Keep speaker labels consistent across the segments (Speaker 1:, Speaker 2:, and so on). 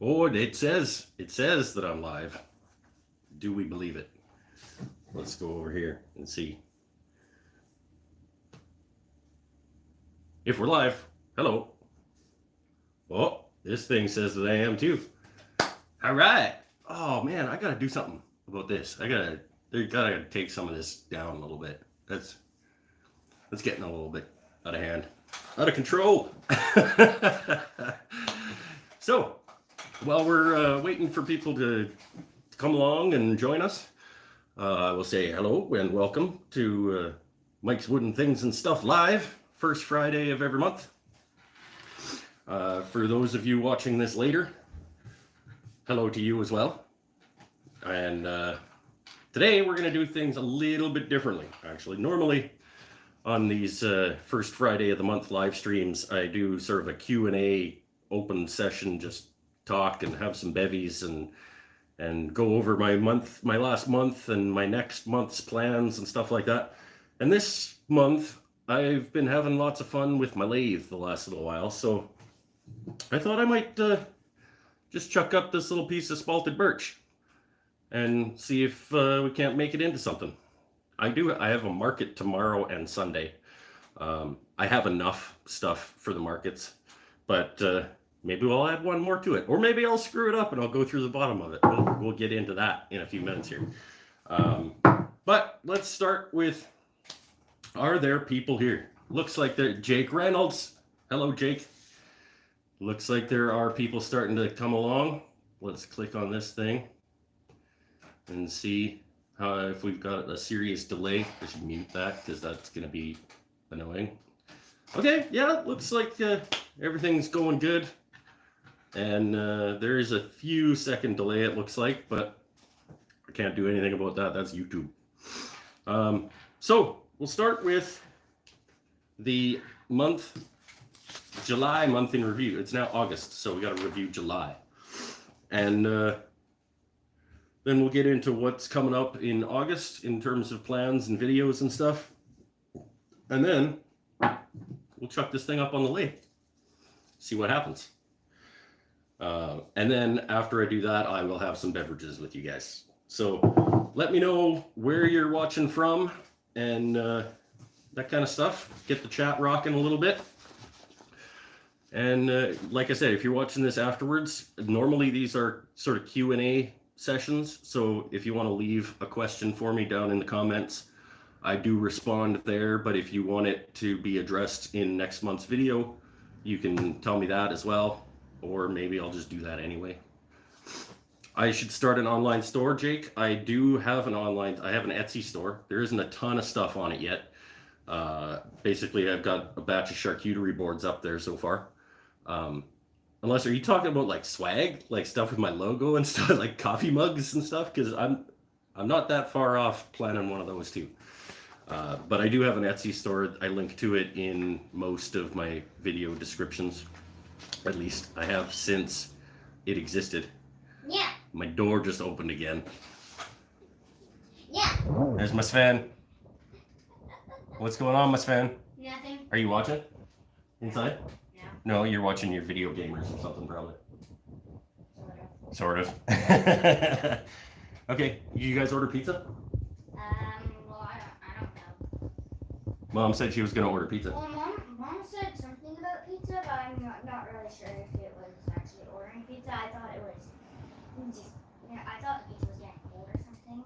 Speaker 1: Oh, it says that I'm live. Do we believe it? Let's go over here and see. If we're live, hello. Oh, this thing says that I am too. All right. Oh man, I gotta do something about this. They gotta take some of this down a little bit. That's getting a little bit out of hand, out of control. So, while we're waiting for people to come along and join us, I will say hello and welcome to Mike's Wooden Things and Stuff Live, first Friday of every month. For those of you watching this later, hello to you as well. And today we're going to do things a little bit differently, actually. Normally on these first Friday of the month live streams, I do sort of a Q&A open session, just talk and have some bevies and go over my last month and my next month's plans and stuff like that. And this month I've been having lots of fun with my lathe the last little while, so I thought I might just chuck up this little piece of spalted birch and see if we can't make it into something. I have a market tomorrow and Sunday. I have enough stuff for the markets, but maybe we'll add one more to it, or maybe I'll screw it up and I'll go through the bottom of it. We'll get into that in a few minutes here. But let's start with, are there people here? Looks like there, Jake Reynolds. Hello, Jake. Looks like there are people starting to come along. Let's click on this thing and see if we've got a serious delay. I should mute that because that's going to be annoying. Okay, yeah, looks like everything's going good. And there is a few second delay, it looks like, but I can't do anything about that. That's YouTube. So we'll start with the July month in review. It's now August, so we got to review July. And then we'll get into what's coming up in August in terms of plans and videos and stuff. And then we'll chuck this thing up on the lathe, see what happens. And then after I do that, I will have some beverages with you guys. So let me know where you're watching from and that kind of stuff. Get the chat rocking a little bit. And like I said, if you're watching this afterwards, normally these are sort of Q&A sessions. So if you want to leave a question for me down in the comments, I do respond there. But if you want it to be addressed in next month's video, you can tell me that as well. Or maybe I'll just do that anyway. I should start an online store, Jake. I do have an Etsy store. There isn't a ton of stuff on it yet. Basically, I've got a batch of charcuterie boards up there so far. Unless, are you talking about like swag, like stuff with my logo and stuff, like coffee mugs and stuff? Because I'm not that far off planning one of those too. But I do have an Etsy store. I link to it in most of my video descriptions. At least I have since it existed.
Speaker 2: Yeah.
Speaker 1: My door just opened again.
Speaker 2: Yeah.
Speaker 1: There's my Sven. What's going on, my Sven?
Speaker 2: Nothing.
Speaker 1: Are you watching? Inside?
Speaker 2: No.
Speaker 1: No, you're watching your video gamers or something probably. Sort of. Okay, you guys order pizza?
Speaker 2: Well, I don't know.
Speaker 1: Mom said she was going to order pizza.
Speaker 2: Well, Mom said something about pizza, but I'm not really sure if it was actually ordering pizza. I thought it was just, I thought the pizza was getting cold or something.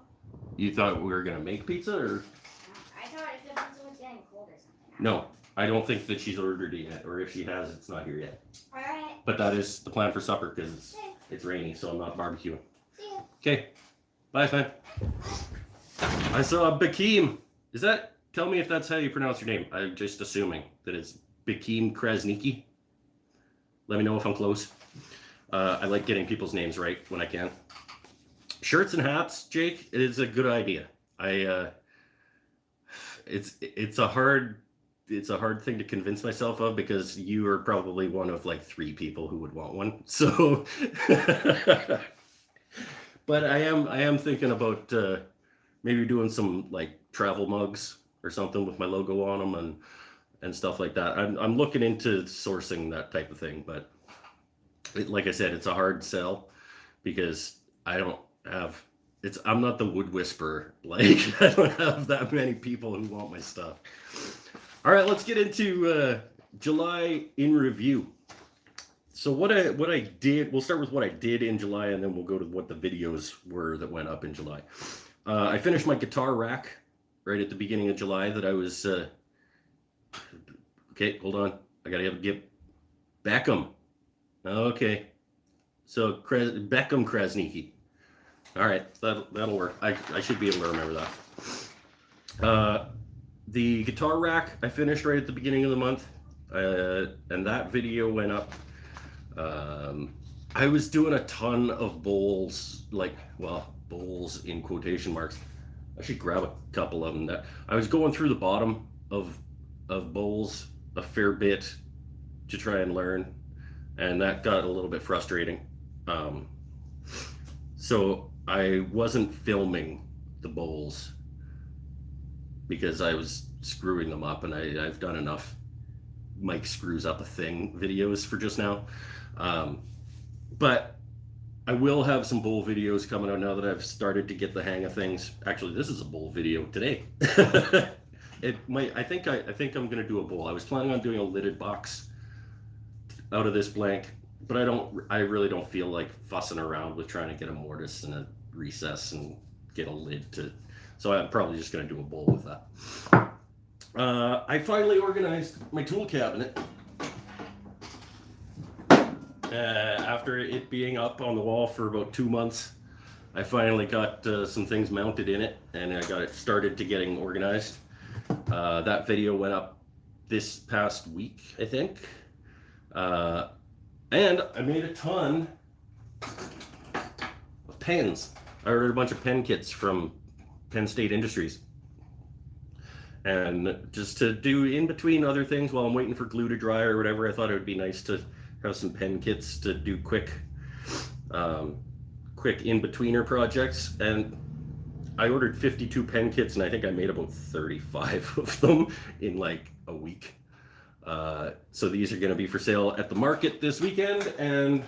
Speaker 1: You thought we were going to make pizza, or?
Speaker 2: I thought if the pizza was getting cold or something.
Speaker 1: No, I don't think that she's ordered it yet, or if she has, it's not here yet.
Speaker 2: All right.
Speaker 1: But that is the plan for supper because it's rainy, so I'm not barbecuing.
Speaker 2: See ya.
Speaker 1: Okay, bye, Fan. I saw Bakim. Is that? Tell me if that's how you pronounce your name. I'm just assuming that it's Bakim Krasniki. Let me know if I'm close. I like getting people's names right when I can. Shirts and hats, Jake, it is a good idea. It's a hard thing to convince myself of because you are probably one of like 3 people who would want one. So, but I am thinking about maybe doing some like travel mugs or something with my logo on them and stuff like that. I'm looking into sourcing that type of thing, but like I said, it's a hard sell because I'm not the wood whisperer. Like, I don't have that many people who want my stuff. All right, let's get into July in review. So what I did, we'll start with what I did in July, and then we'll go to what the videos were that went up in July. I finished my guitar rack right at the beginning of July that I was, okay, hold on. I gotta get Beckham. Okay. So Beckham Krasniki. All right, that'll work. I should be able to remember that. The guitar rack I finished right at the beginning of the month, and that video went up. I was doing a ton of bowls, bowls in quotation marks. I should grab a couple of them. I was going through the bottom of bowls a fair bit to try and learn, and that got a little bit frustrating. So I wasn't filming the bowls because I was screwing them up, and I've done enough Mike screws up a thing videos for just now. But I will have some bowl videos coming out now that I've started to get the hang of things. Actually, this is a bowl video today. I think I'm gonna do a bowl. I was planning on doing a lidded box out of this blank, but I really don't feel like fussing around with trying to get a mortise and a recess and get a lid to, so I'm probably just gonna do a bowl with that. I finally organized my tool cabinet. After it being up on the wall for about 2 months, I finally got some things mounted in it, and I got it started to getting organized. That video went up this past week, I think. And I made a ton of pens. I ordered a bunch of pen kits from Penn State Industries. And just to do in between other things while I'm waiting for glue to dry or whatever, I thought it would be nice to have some pen kits to do quick in-betweener projects. And I ordered 52 pen kits, and I think I made about 35 of them in like a week. So these are going to be for sale at the market this weekend, and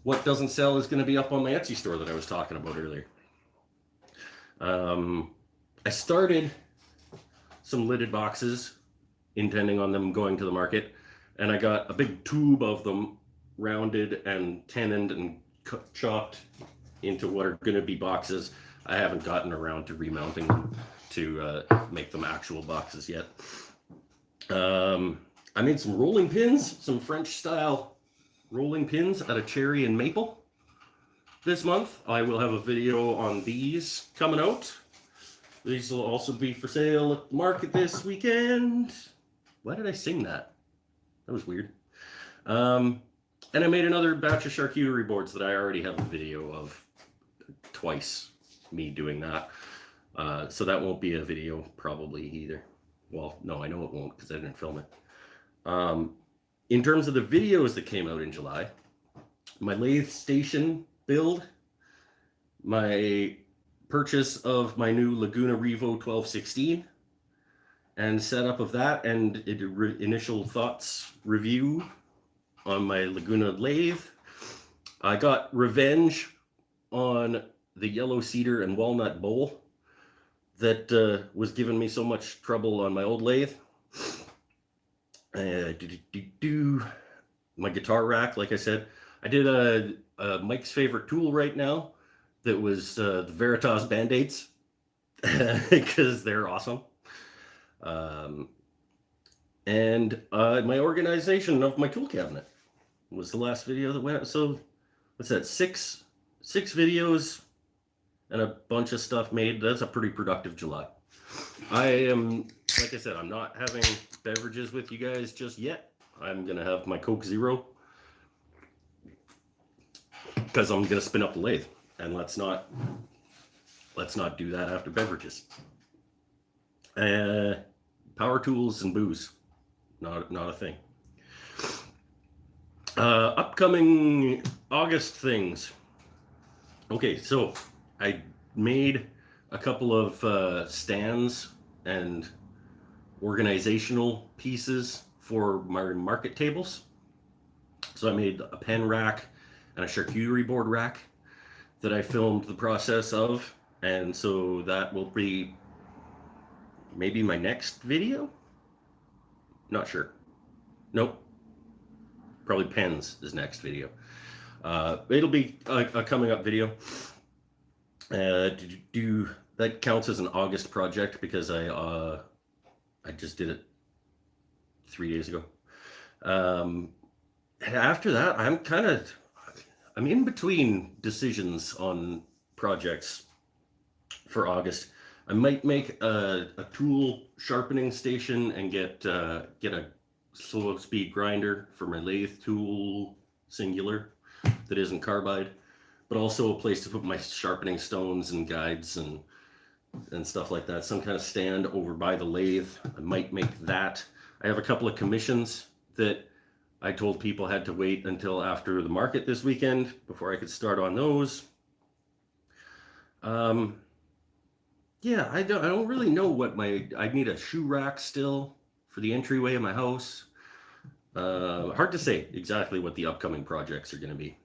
Speaker 1: what doesn't sell is going to be up on my Etsy store that I was talking about earlier. I started some lidded boxes, intending on them going to the market, and I got a big tube of them rounded and tenoned and chopped into what are going to be boxes. I haven't gotten around to remounting them to make them actual boxes yet. I made some rolling pins, some French style rolling pins out of cherry and maple this month. I will have a video on these coming out. These will also be for sale at the market this weekend. Why did I sing that? That was weird. And I made another batch of charcuterie boards that I already have a video of twice, me doing that. So that won't be a video probably either. Well, no, I know it won't because I didn't film it. In terms of the videos that came out in July, my lathe station build, my purchase of my new Laguna Revo 1216, and setup of that, and initial thoughts review on my Laguna lathe. I got revenge on the yellow cedar and walnut bowl that was giving me so much trouble on my old lathe. My guitar rack, like I said, I did a Mike's favorite tool right now that was the Veritas Band-Aids because they're awesome. And my organization of my tool cabinet was the last video that went out. So what's that, six videos and a bunch of stuff made. That's a pretty productive July. I am, like I said, I'm not having beverages with you guys just yet. I'm gonna have my Coke Zero because I'm gonna spin up the lathe, and let's not do that after beverages. Power tools and booze, not a thing. Upcoming August things. Okay, so I made a couple of stands and organizational pieces for my market tables. So I made a pen rack and a charcuterie board rack that I filmed the process of. And so that will be maybe my next video? Not sure. Nope. Probably pens is next video. It'll be a coming up video. That counts as an August project because I just did it 3 days ago. After that, I'm in between decisions on projects for August. I might make a tool sharpening station and get a slow speed grinder for my lathe tool, singular, that isn't carbide, but also a place to put my sharpening stones and guides and stuff like that. Some kind of stand over by the lathe. I might make that. I have a couple of commissions that I told people had to wait until after the market this weekend before I could start on those. Yeah, I don't really know what I need a shoe rack still for the entryway of my house. Hard to say exactly what the upcoming projects are going to be.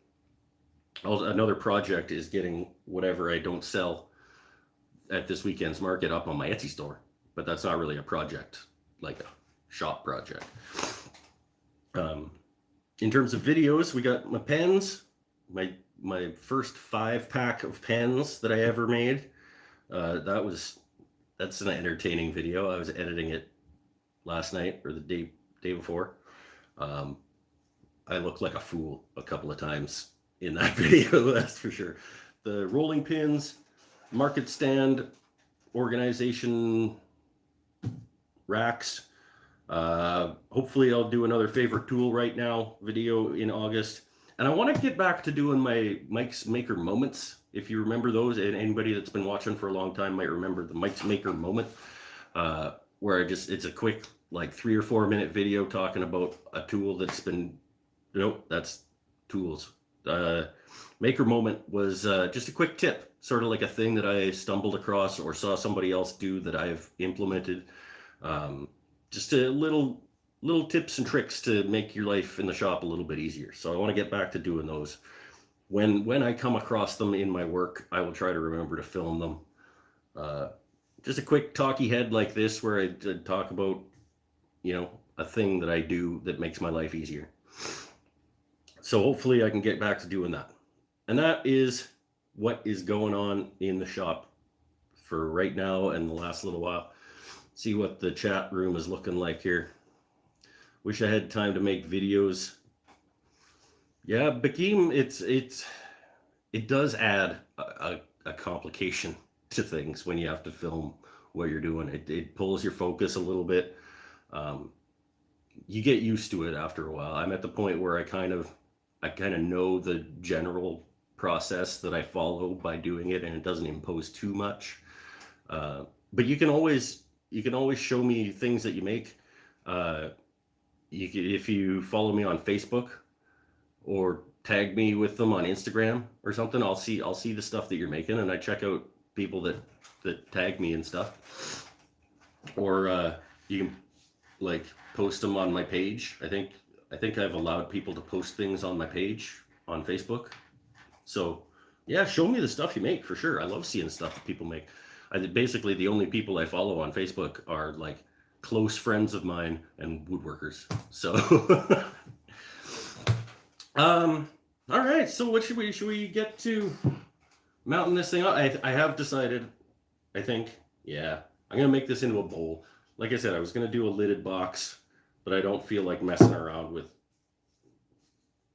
Speaker 1: Another project is getting whatever I don't sell at this weekend's market up on my Etsy store, but that's not really a project, like a shop project. In terms of videos, we got my pens, my first 5-pack of pens that I ever made. That's an entertaining video. I was editing it last night or the day before. I looked like a fool a couple of times in that video, that's for sure. The rolling pins, market stand, organization racks. Hopefully I'll do another favorite tool right now video in August. And I want to get back to doing my Mike's Maker moments. If you remember those, and anybody that's been watching for a long time might remember the Mike's Maker moment, where it's a quick, like 3 or 4 minute video talking about a tool that's been, that's tools. Maker moment was just a quick tip, sort of like a thing that I stumbled across or saw somebody else do that I've implemented. Just a little tips and tricks to make your life in the shop a little bit easier. So I want to get back to doing those. When I come across them in my work, I will try to remember to film them. Just a quick talky head like this where I talk about, a thing that I do that makes my life easier. So hopefully I can get back to doing that. And that is what is going on in the shop for right now and the last little while. See what the chat room is looking like here. Wish I had time to make videos. Yeah, Bakim, it does add a complication to things when you have to film what you're doing. It pulls your focus a little bit. You get used to it after a while. I'm at the point where I kind of know the general process that I follow by doing it, and it doesn't impose too much. But you can always show me things that you make. If you follow me on Facebook or tag me with them on Instagram or something, I'll see the stuff that you're making, and I check out people that tag me and stuff. Or you can like post them on my page. I think I've allowed people to post things on my page on Facebook. So yeah, show me the stuff you make for sure. I love seeing stuff that people make. Basically the only people I follow on Facebook are like close friends of mine and woodworkers. So all right, so what should we get to mounting this thing up? I have decided, I think, yeah, I'm gonna make this into a bowl. Like I said, I was gonna do a lidded box, but I don't feel like messing around with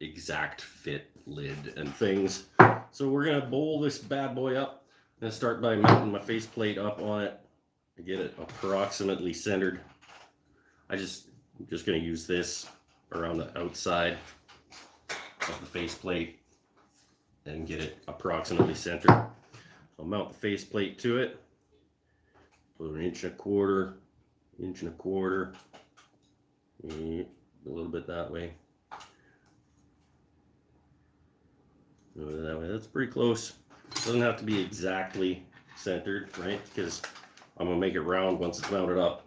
Speaker 1: exact fit lid and things. So we're gonna bowl this bad boy up. I'm gonna start by mounting my faceplate up on it to get it approximately centered. I'm just gonna use this around the outside of the faceplate and get it approximately centered. I'll mount the faceplate to it. Put an 1.25 inches, a little bit that way. That way, that's pretty close. Doesn't have to be exactly centered, right? Because I'm gonna make it round once it's mounted up.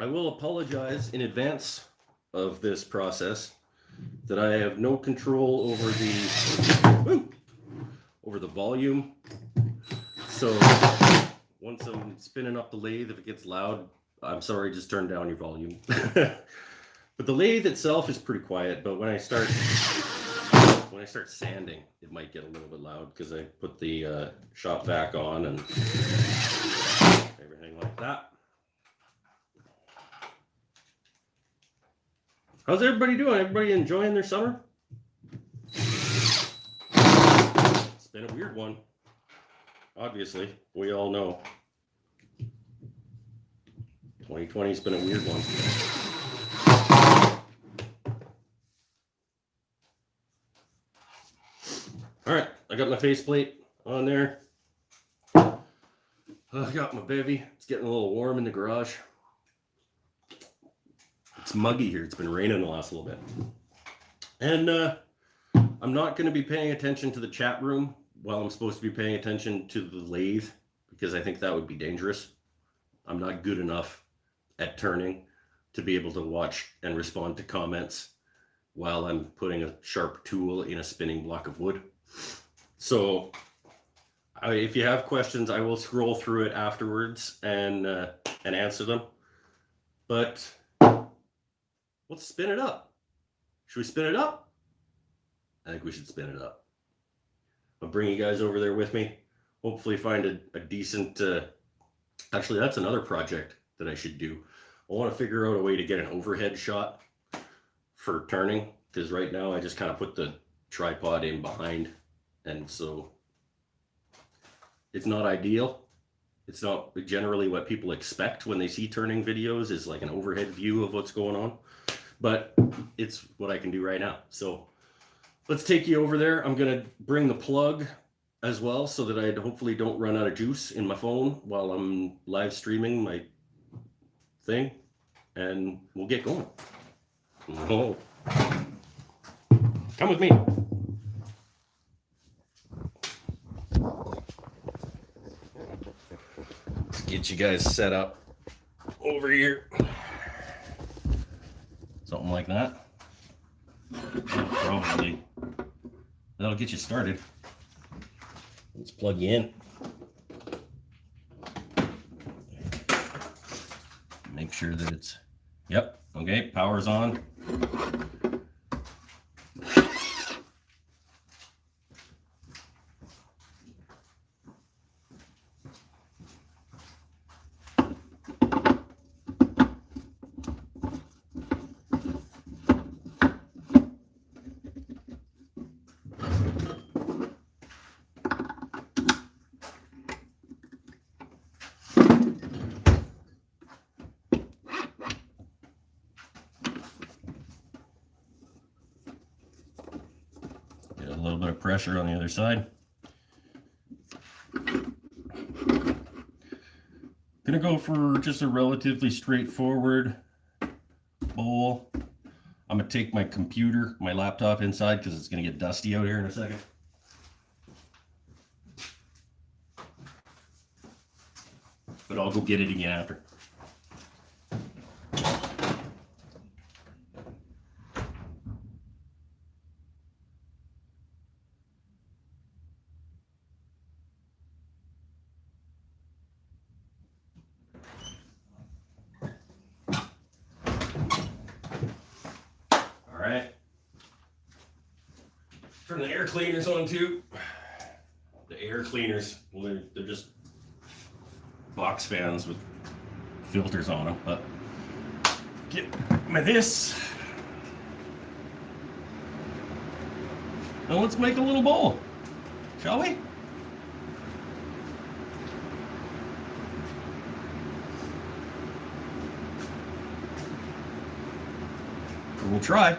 Speaker 1: I will apologize in advance of this process that I have no control over the volume. So once I'm spinning up the lathe, if it gets loud, I'm sorry, just turn down your volume. But the lathe itself is pretty quiet, but when I start sanding, it might get a little bit loud because I put the shop vac on and everything like that. How's everybody doing? Everybody enjoying their summer? It's been a weird one. Obviously, we all know. 2020's been a weird one. All right, I got my faceplate on there. I got my bevy. It's getting a little warm in the garage. It's muggy here. It's been raining the last little bit. And I'm not going to be paying attention to the chat room while I'm supposed to be paying attention to the lathe because I think that would be dangerous. I'm not good enough at turning to be able to watch and respond to comments while I'm putting a sharp tool in a spinning block of wood. So if you have questions, I will scroll through it afterwards and answer them. But let's spin it up. Should we spin it up? I think we should spin it up. I'll bring you guys over there with me. Hopefully find a decent... actually, that's another project that I should do. I want to figure out a way to get an overhead shot for turning, because right now I just kind of put the tripod in behind, and so it's not ideal. It's not generally what people expect when they see turning videos, is like an overhead view of what's going on, but it's what I can do right now. So let's take you over there. I'm going to bring the plug as well so that I hopefully don't run out of juice in my phone while I'm live streaming my thing, and we'll get going. Oh. Come with me. Let's get you guys set up over here. Something like that. Probably. That'll get you started. Let's plug you in. Make sure that it's, yep, okay, power's on. A little bit of pressure on the other side. Gonna go for just a relatively straightforward bowl. I'm gonna take my computer, my laptop inside because it's gonna get dusty out here in a second. But I'll go get it again after. Turn the air cleaners on too. The air cleaners, well, they're just box fans with filters on them. But get me this. Now let's make a little bowl, shall we? We'll try.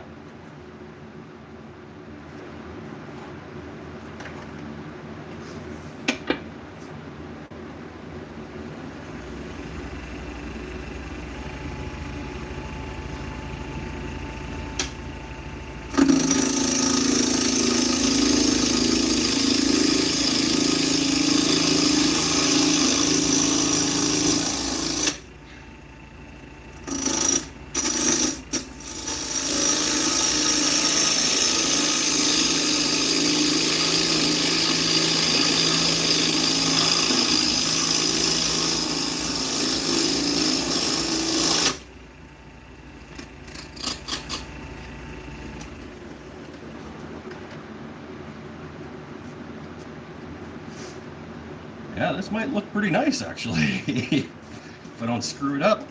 Speaker 1: Yeah, this might look pretty nice actually, if I don't screw it up.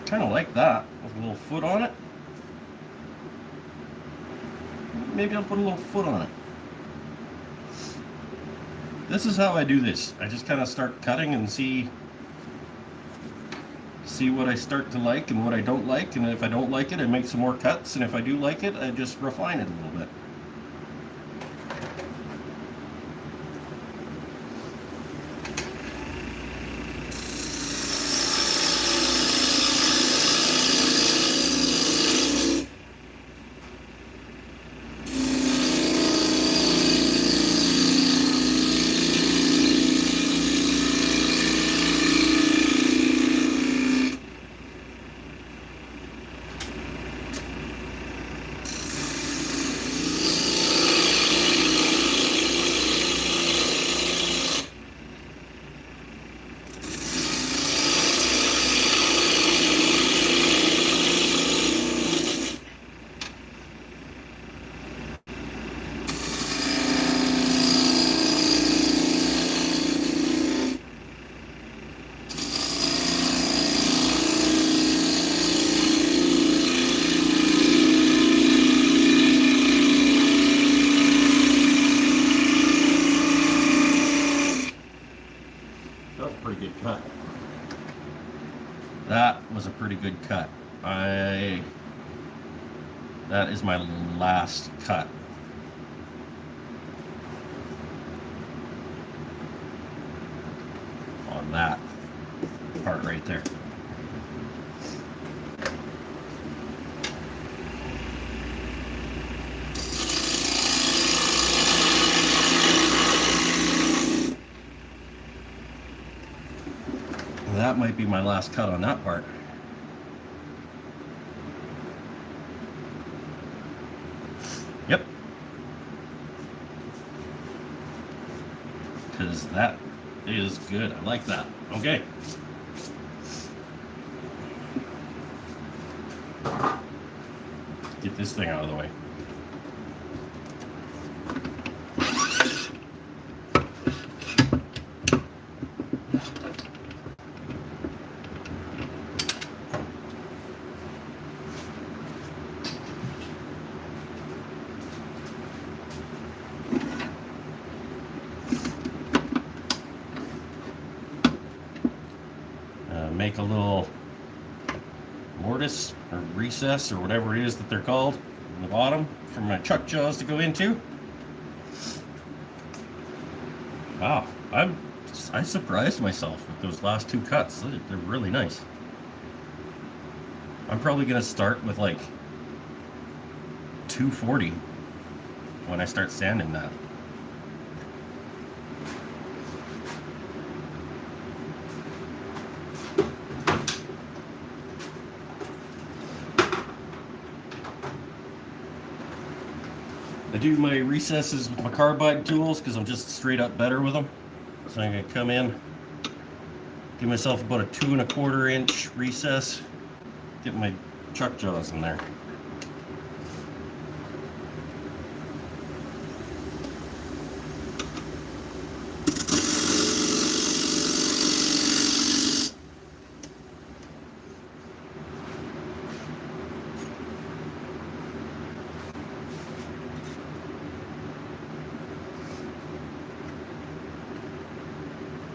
Speaker 1: Kind of like that, with a little foot on it. Maybe I'll put a little foot on it. This is how I do this. I just kind of start cutting and see what I start to like and what I don't like, and if I don't like it, I make some more cuts, and if I do like it, I just refine it a little bit. Pretty good cut. That was a pretty good cut. That is my last cut. On that part right there. That might be my last cut on that part. Yep. Because that is good. I like that. Okay. Get this thing out of the way. Make a little mortise or recess or whatever it is that they're called in the bottom for my chuck jaws to go into. Wow, I surprised myself with those last two cuts. They're really nice. I'm probably gonna start with like 240 when I start sanding that. I do my recesses with my carbide tools because I'm just straight up better with them. So I'm going to come in, give myself about a 2 1/4 inch recess, get my chuck jaws in there.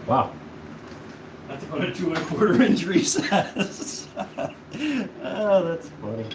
Speaker 1: Wow. That's about a 2 1/4 inch recess. Oh, that's funny.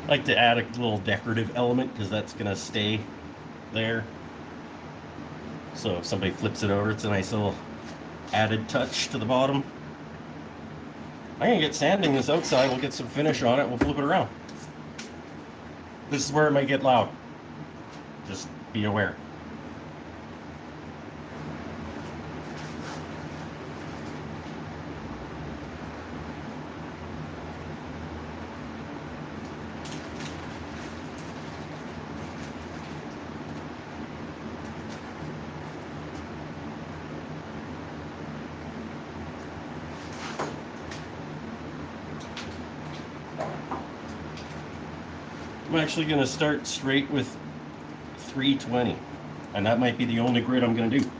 Speaker 1: I like to add a little decorative element because that's going to stay there. So if somebody flips it over, it's a nice little added touch to the bottom. I'm going to get sanding this outside. We'll get some finish on it. We'll flip it around. This is where it might get loud. Just be aware. I'm actually going to start straight with 320, and that might be the only grit I'm going to do.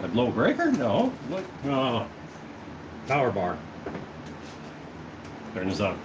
Speaker 1: A low breaker? No. Look. Oh. Power bar. Turn this on.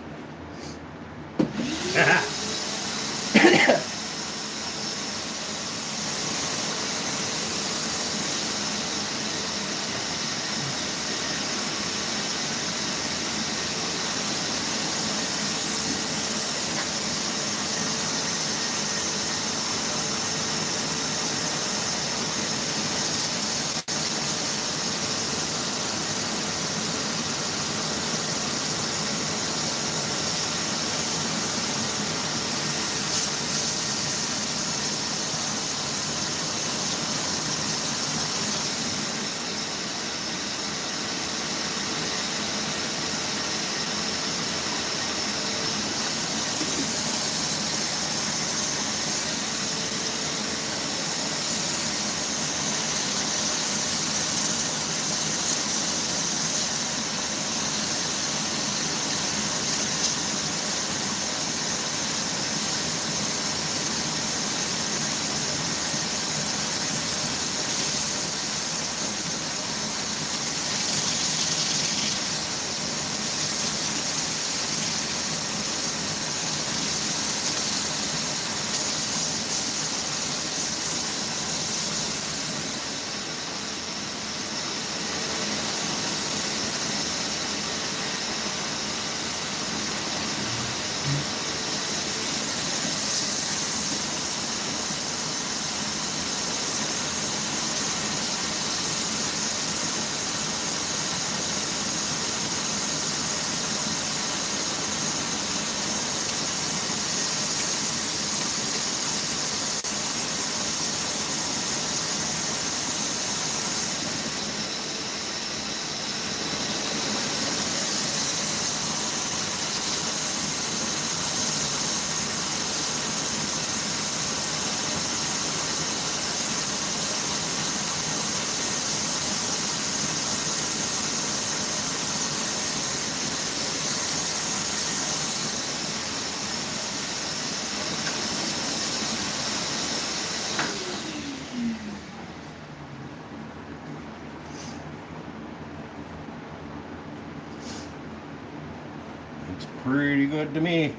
Speaker 1: pretty good to me.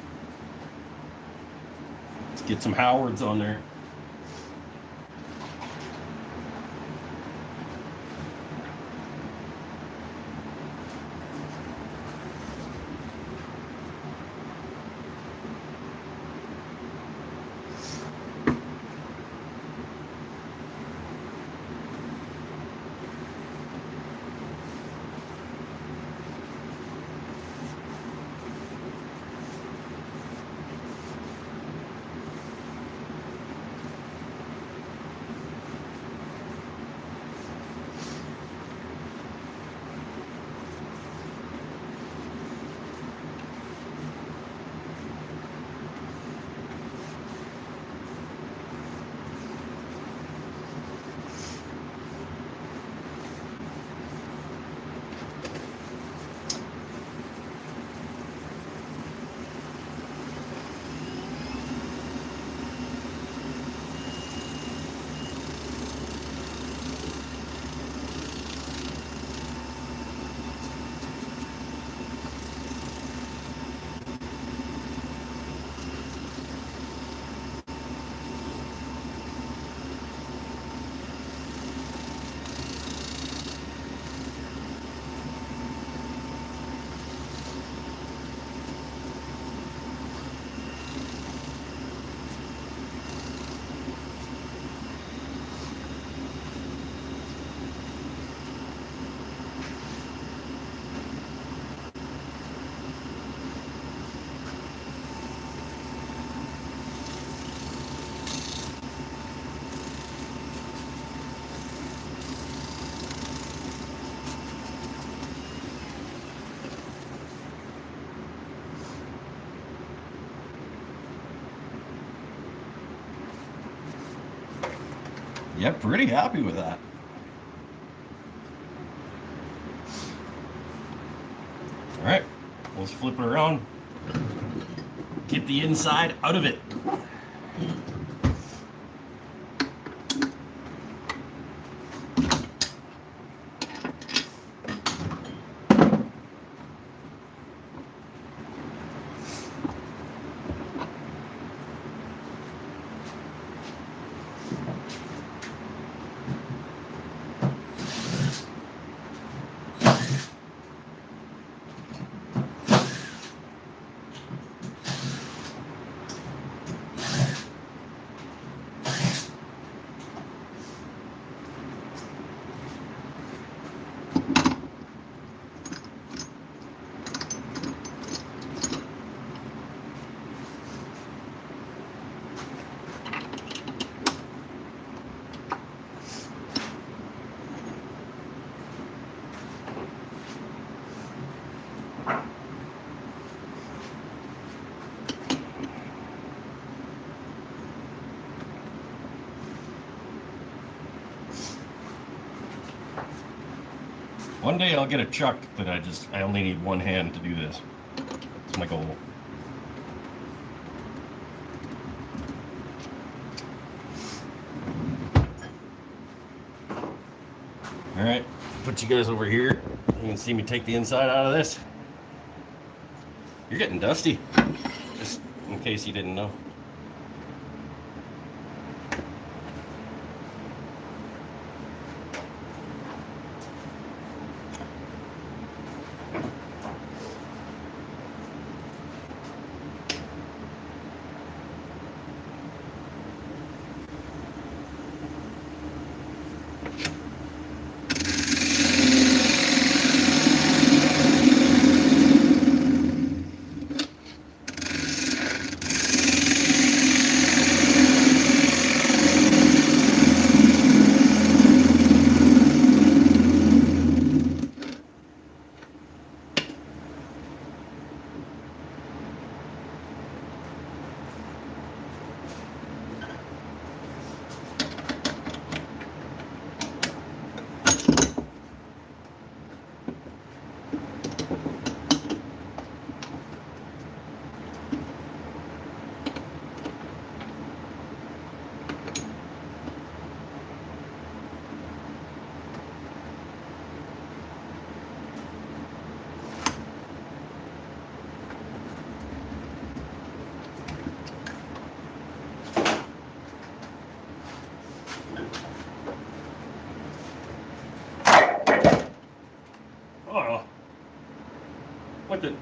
Speaker 1: Let's get some Howards on there. Yeah, pretty happy with that. All right, let's flip it around. Get the inside out of it. One day I'll get a chuck that I only need one hand to do this. It's my goal. All right, put you guys over here. You can see me take the inside out of this. You're getting dusty, just in case you didn't know. What the?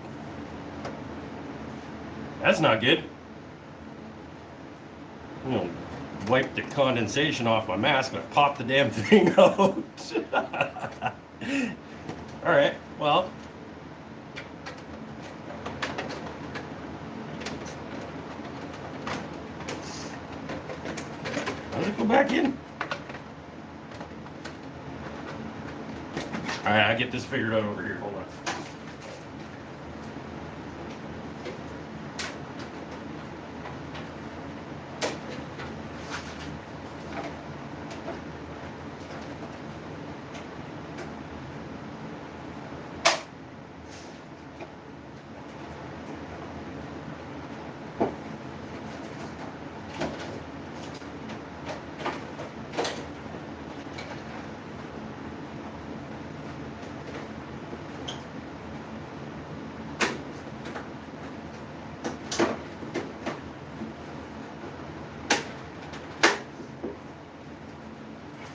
Speaker 1: That's not good. I'm gonna wipe the condensation off my mask, but pop the damn thing out. All right, well. Does it go back in? All right, I get this figured out over here. Hold on.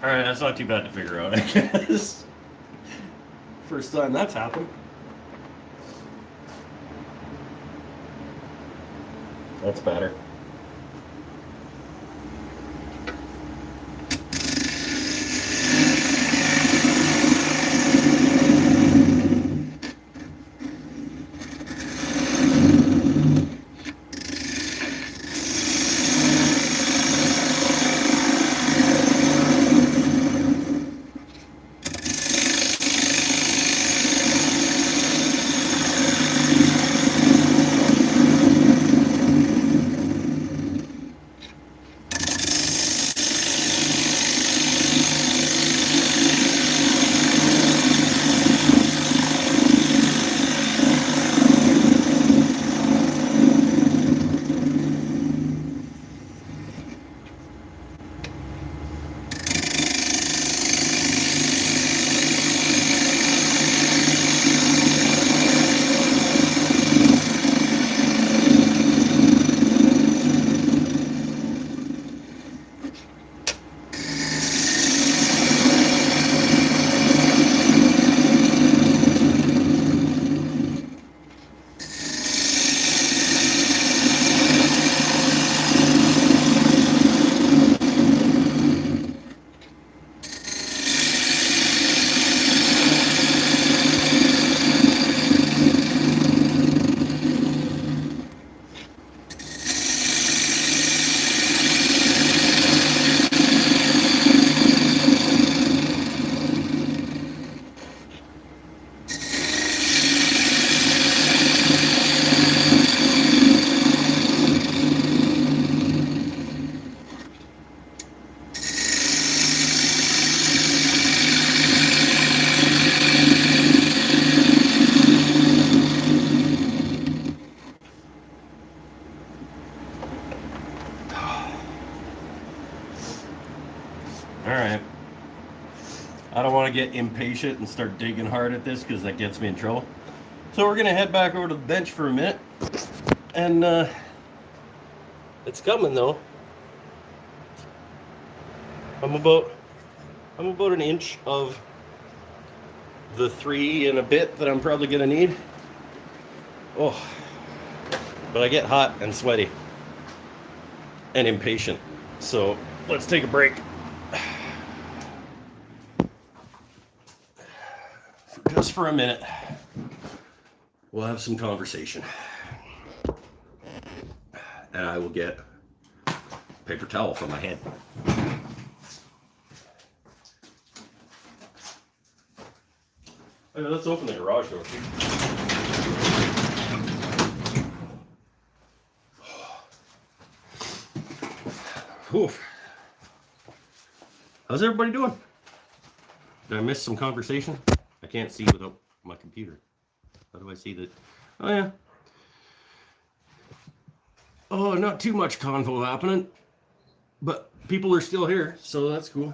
Speaker 1: All right, that's not too bad to figure out, I guess. First time that's happened. That's better. All right. I don't want to get impatient and start digging hard at this because that gets me in trouble. So we're going to head back over to the bench for a minute. And it's coming though. I'm about an inch of the 3 and a bit that I'm probably going to need. Oh, but I get hot and sweaty and impatient. So let's take a break. Just for a minute. We'll have some conversation. And I will get a paper towel for my head. Okay, let's open the garage door. Oof. How's everybody doing? Did I miss some conversation? I can't see without my computer. How do I see that? Oh, yeah. Oh, not too much convo happening, but people are still here, so that's cool.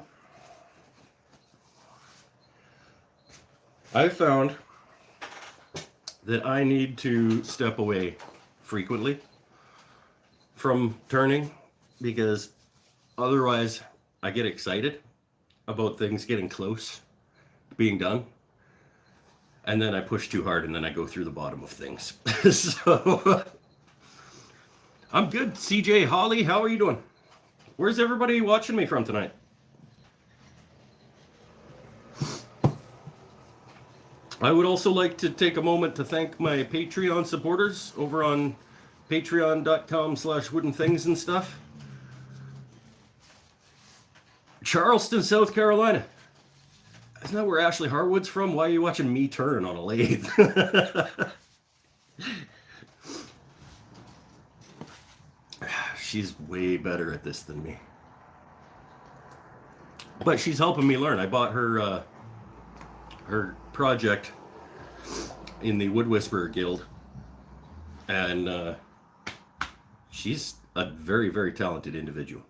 Speaker 1: I found that I need to step away frequently from turning because otherwise I get excited about things getting close, being done. and then I push too hard, and then I go through the bottom of things. So I'm good. CJ, Holly, how are you doing? Where's everybody watching me from tonight? I would also like to take a moment to thank my Patreon supporters over on patreon.com/woodenthings and stuff. Charleston, South Carolina. Isn't that where Ashley Harwood's from? Why are you watching me turn on a lathe? She's way better at this than me. But she's helping me learn. I bought her her project in the Wood Whisperer Guild, and she's a very, very talented individual.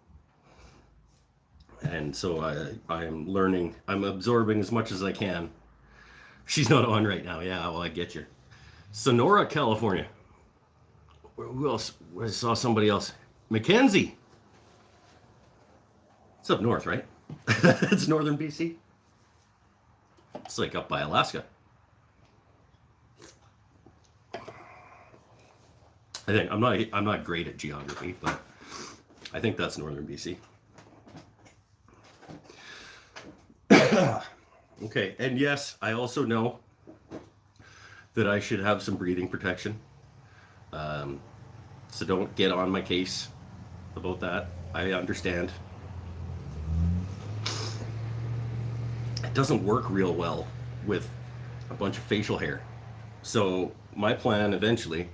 Speaker 1: And so I am learning. I'm absorbing as much as I can. She's not on right now. Yeah, well, I get you. Sonora, California. Who else? I saw somebody else. Mackenzie. It's up north, right? It's northern BC. It's like up by Alaska. I think I'm not great at geography, but I think that's northern BC. Okay, and yes, I also know that I should have some breathing protection. So don't get on my case about that. I understand. It doesn't work real well with a bunch of facial hair. So my plan eventually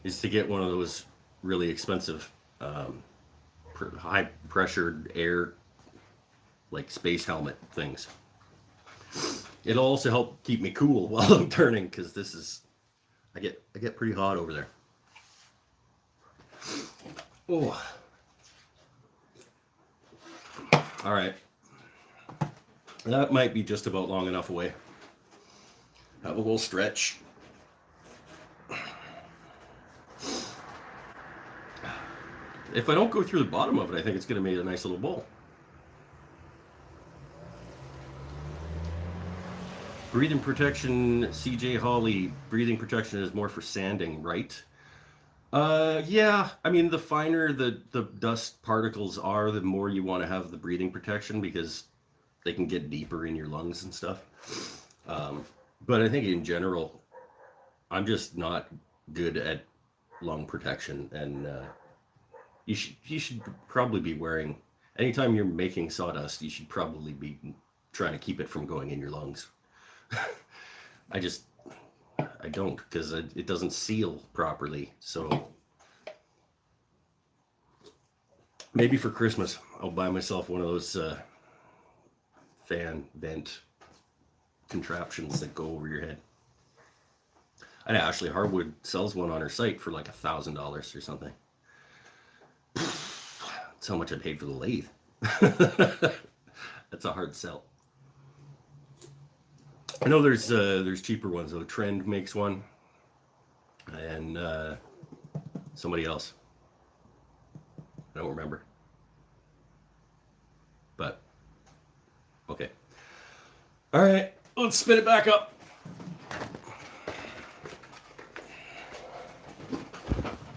Speaker 1: is to get one of those really expensive high pressured air, like space helmet things. It'll also help keep me cool while I'm turning, because this is, I get pretty hot over there. Oh. All right. That might be just about long enough away. Have a little stretch. If I don't go through the bottom of it, I think it's going to make a nice little bowl. Breathing protection, CJ Holly. Breathing protection is more for sanding, right? Yeah. I mean, the finer the dust particles are, the more you want to have the breathing protection, because they can get deeper in your lungs and stuff. But I think in general, I'm just not good at lung protection, and you should probably be wearing, anytime you're making sawdust, you should probably be trying to keep it from going in your lungs. I don't, because it doesn't seal properly. So maybe for Christmas I'll buy myself one of those fan vent contraptions that go over your head. And Ashley Harwood sells one on her site for like $1,000 or something. That's how much I paid for the lathe. That's a hard sell. I know there's cheaper ones though. Trend makes one, and somebody else. I don't remember. But okay. All right, let's spin it back up.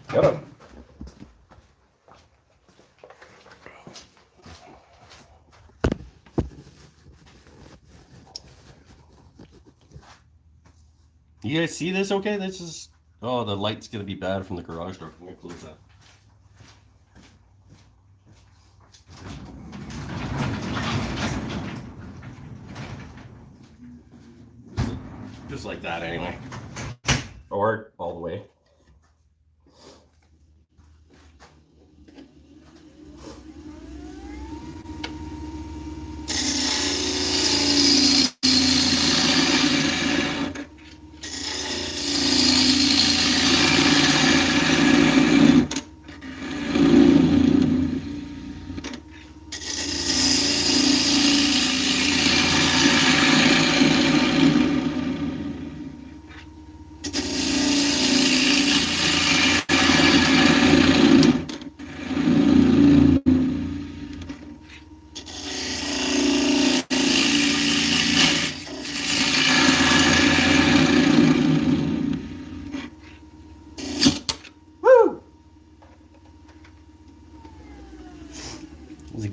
Speaker 1: Got him. You guys see this okay? This is... Oh, the light's going to be bad from the garage door. I'm going to close that. Just like that anyway. Or all the way.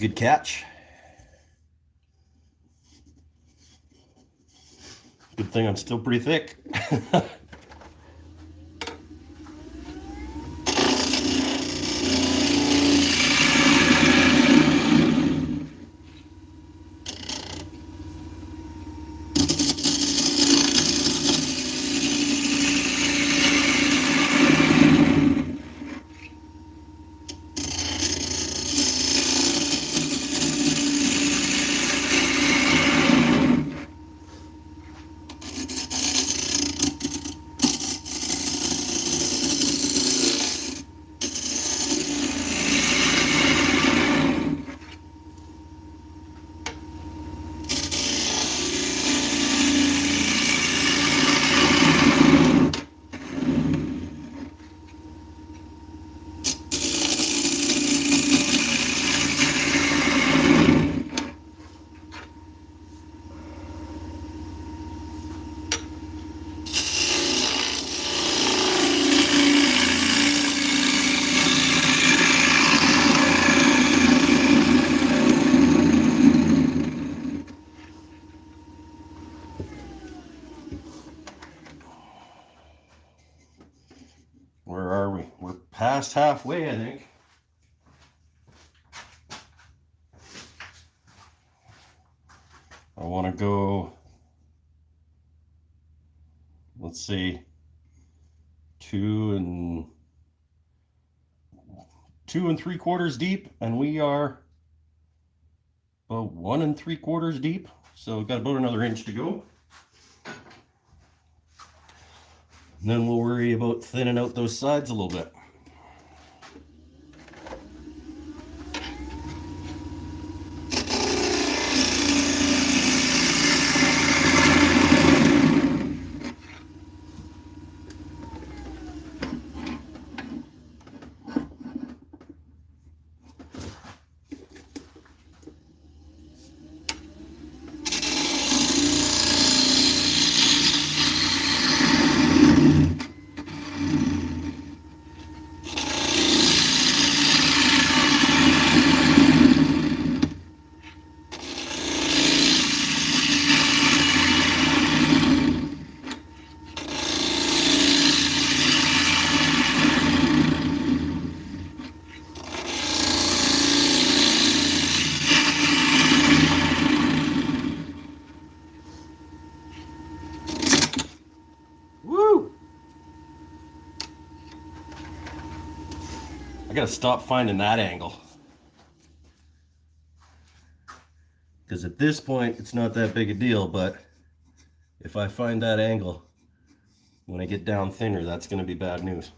Speaker 1: good catch. Good thing I'm still pretty thick. Where are we? We're past halfway, I think. I want to go, let's see, 2 3/4 deep, and we are about 1 3/4 deep. So we've got about another inch to go. And then we'll worry about thinning out those sides a little bit. I gotta stop finding that angle. Because at this point, it's not that big a deal, but if I find that angle, when I get down thinner, that's gonna be bad news.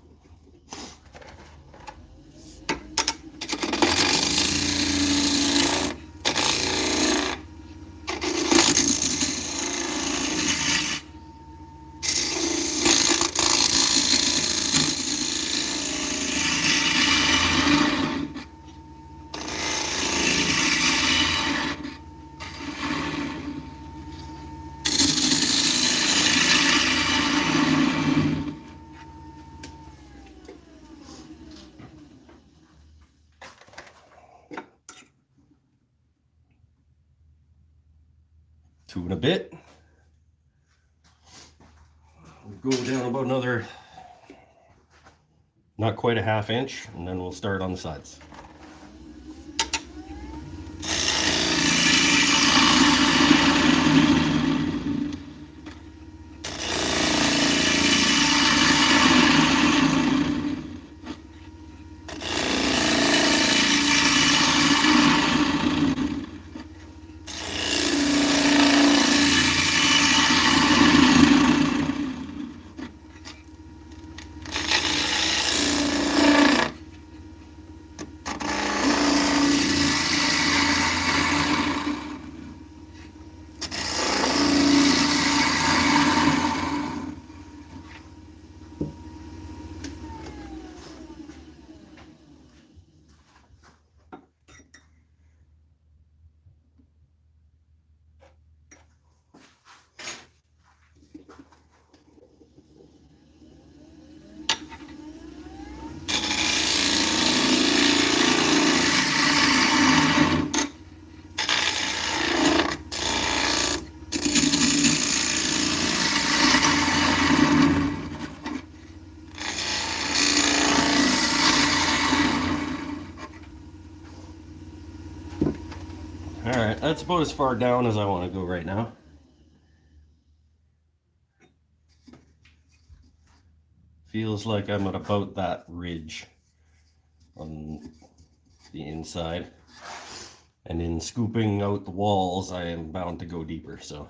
Speaker 1: Two and a bit. We'll go down about another, not quite a ½ inch, and then we'll start on the sides. that's about as far down as I want to go right now. Feels like I'm at about that ridge on the inside. And in scooping out the walls, I am bound to go deeper, so.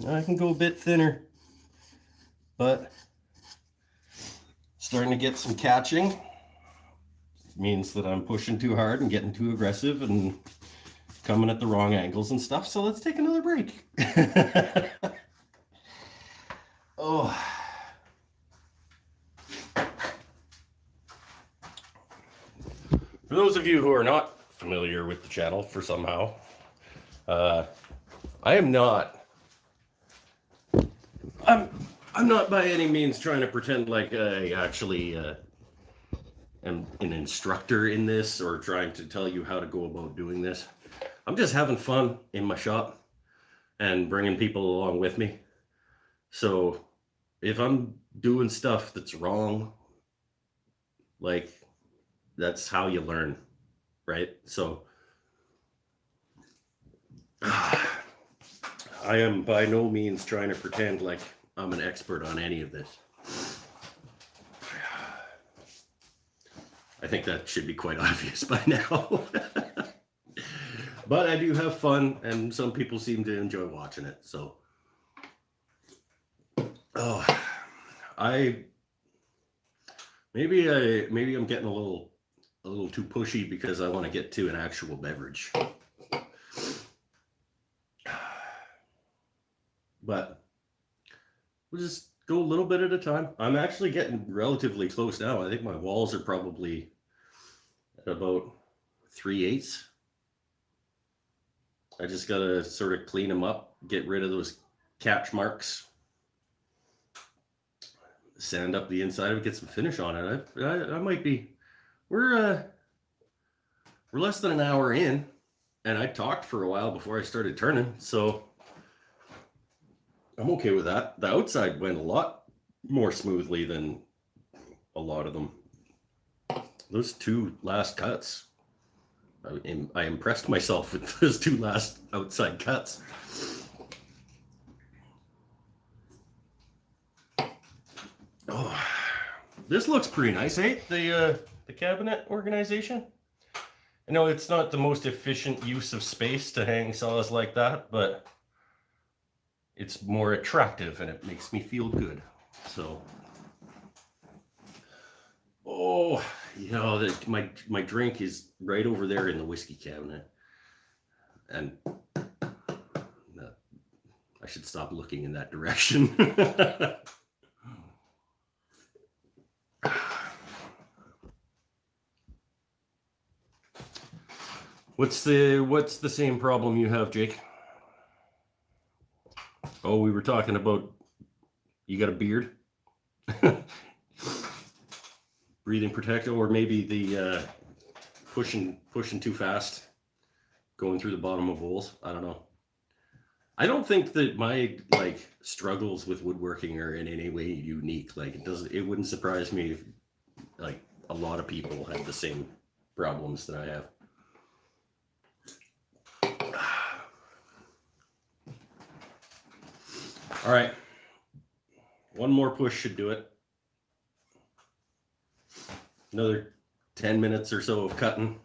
Speaker 1: I can go a bit thinner, but starting to get some catching. It means that I'm pushing too hard and getting too aggressive and coming at the wrong angles and stuff. So let's take another break. Oh. For those of you who are not familiar with the channel for somehow, I am not. I'm not by any means trying to pretend like I actually am an instructor in this or trying to tell you how to go about doing this. I'm just having fun in my shop and bringing people along with me. So if I'm doing stuff that's wrong, like, that's how you learn, right? So I am by no means trying to pretend like I'm an expert on any of this. I think that should be quite obvious by now. But I do have fun, and some people seem to enjoy watching it. So, maybe I'm getting a little too pushy because I want to get to an actual beverage. But we'll just go a little bit at a time. I'm actually getting relatively close now. I think my walls are probably at about 3/8. I just gotta sort of clean them up, get rid of those catch marks, sand up the inside of it, get some finish on it. I might be. We're less than an hour in, and I talked for a while before I started turning, so I'm okay with that. The outside went a lot more smoothly than a lot of them. Those two last cuts, I impressed myself with those two last outside cuts. Oh, this looks pretty nice, eh? The cabinet organization. I know it's not the most efficient use of space to hang saws like that, but it's more attractive and it makes me feel good. So, oh, you know, my drink is right over there in the whiskey cabinet, and I should stop looking in that direction. What's the same problem you have, Jake? Oh, we were talking about you got a beard. breathing protector, or maybe the pushing too fast, going through the bottom of bowls. I don't know. I don't think that my like struggles with woodworking are in any way unique. Like it wouldn't surprise me if like a lot of people have the same problems that I have. All right. One more push should do it. Another 10 minutes or so of cutting.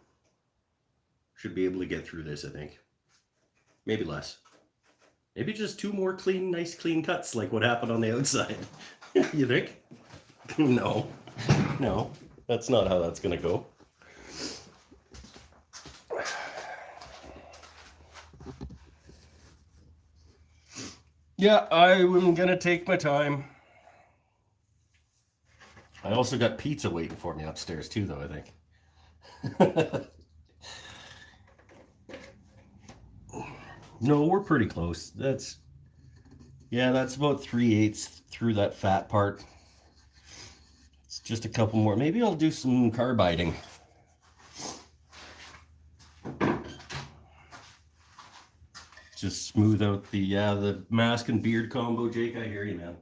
Speaker 1: Should be able to get through this, I think. Maybe less. Maybe just 2 more nice clean cuts like what happened on the outside. You think? No. No. That's not how that's going to go. Yeah, I'm going to take my time. I also got pizza waiting for me upstairs too, though, I think. No, we're pretty close. That's about 3/8 through that fat part. It's just a couple more. Maybe I'll do some carbiding. Just smooth out the mask and beard combo, Jake. I hear you, man.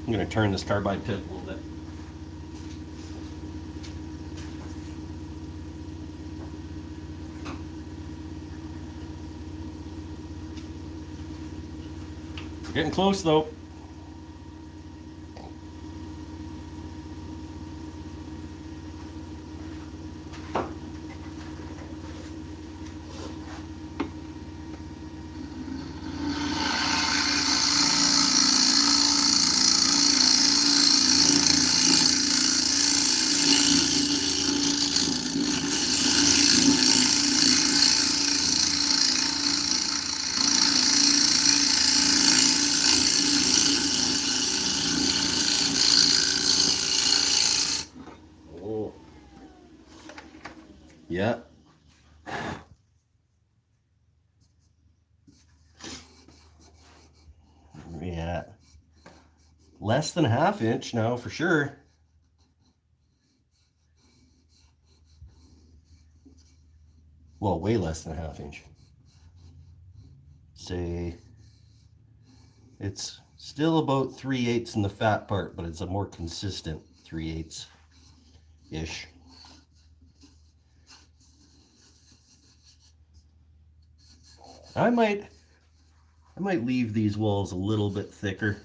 Speaker 1: I'm going to turn this carbide pit a little bit. We're getting close though. Yeah. Yeah. Less than a ½ inch now for sure. Well, way less than a half inch. Say it's still about 3/8 in the fat part, but it's a more consistent 3/8 ish. I might leave these walls a little bit thicker.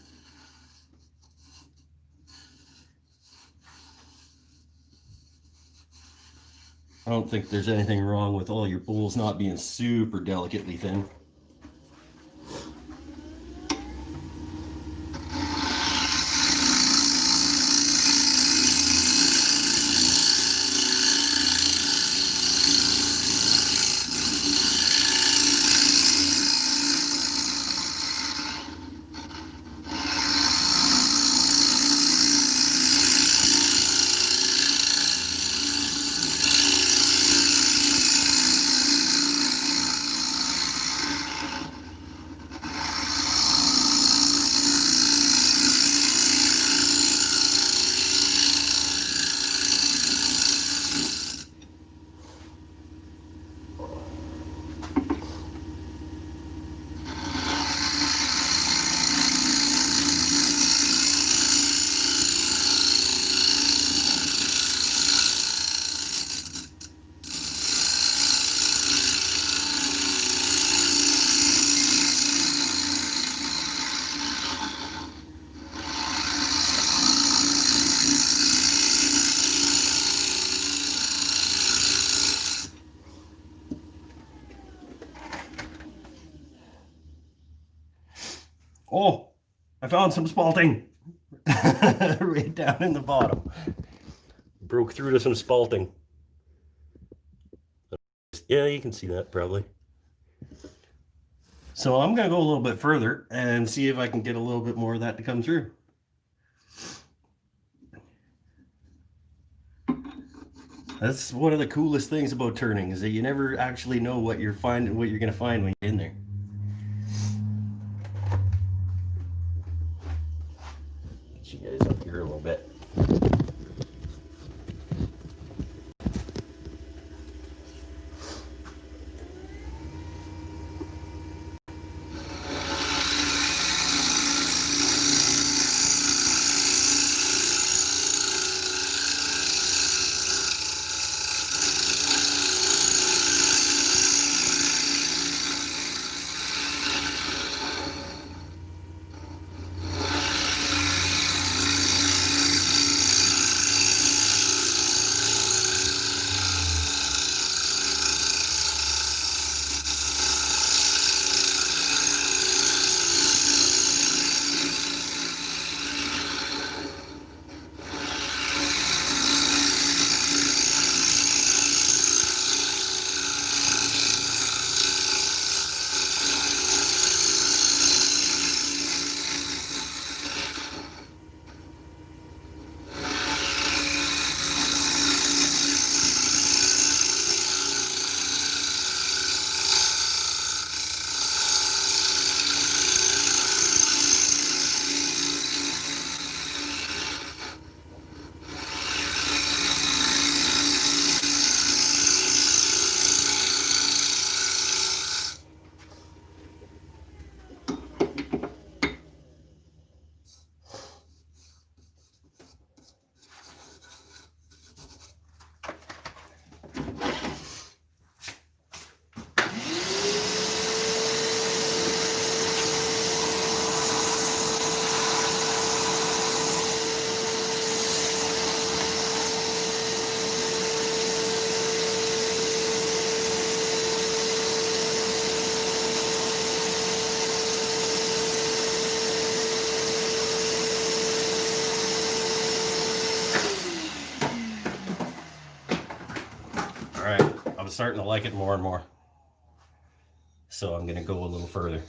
Speaker 1: I don't think there's anything wrong with all your bowls not being super delicately thin. Oh, I found some spalting right down in the bottom. Broke through to some spalting. Yeah, you can see that probably. So I'm going to go a little bit further and see if I can get a little bit more of that to come through. That's one of the coolest things about turning, is that you never actually know what you're going to find when you're in there. Get you guys up here a little bit. All right, I'm starting to like it more and more. So I'm going to go a little further.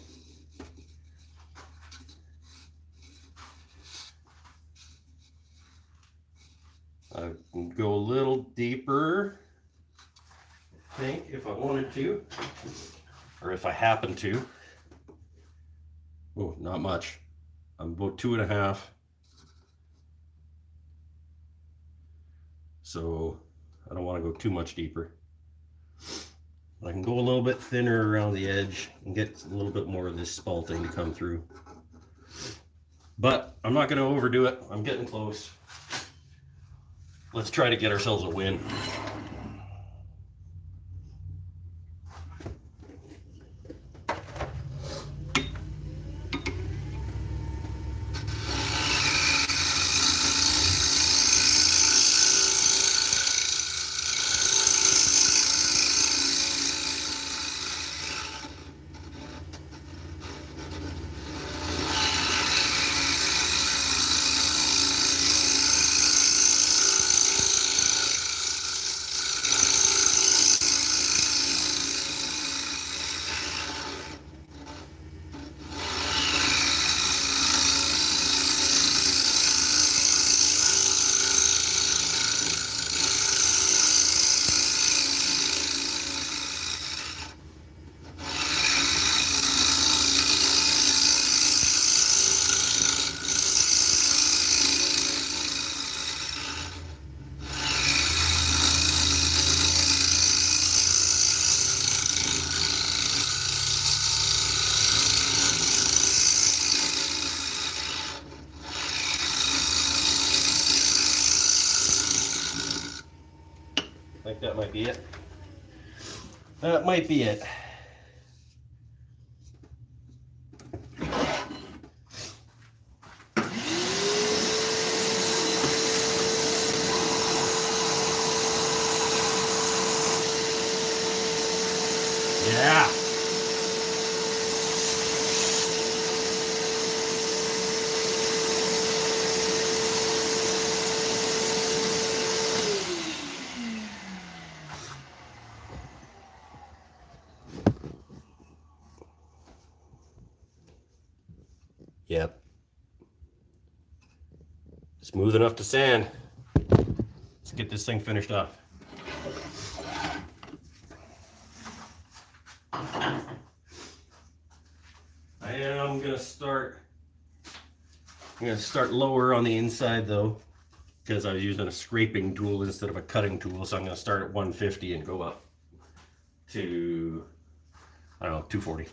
Speaker 1: I can go a little deeper, I think, if I wanted to, or if I happen to. Oh, not much. I'm about 2.5. So I don't want to go too much deeper. I can go a little bit thinner around the edge and get a little bit more of this spalting to come through. But I'm not going to overdo it. I'm getting close. Let's try to get ourselves a win. I think that might be it. That might be it. Yeah. Yep. Smooth enough to sand. Let's get this thing finished off. I'm gonna start lower on the inside though, because I was using a scraping tool instead of a cutting tool. So I'm gonna start at 150 and go up to, I don't know, 240.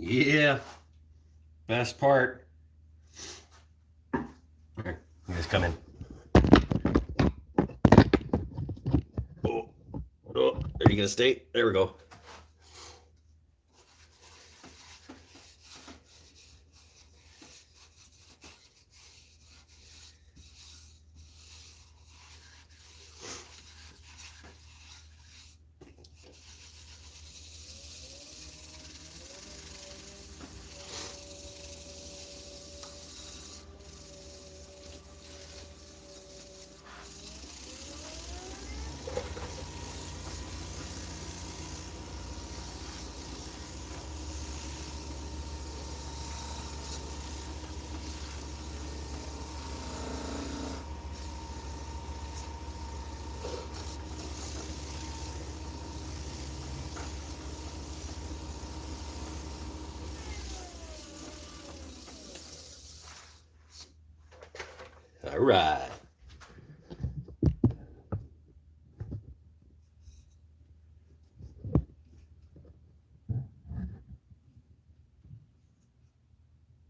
Speaker 1: Yeah. Best part. Here, you guys come in. Oh, are you gonna stay? There we go. All right.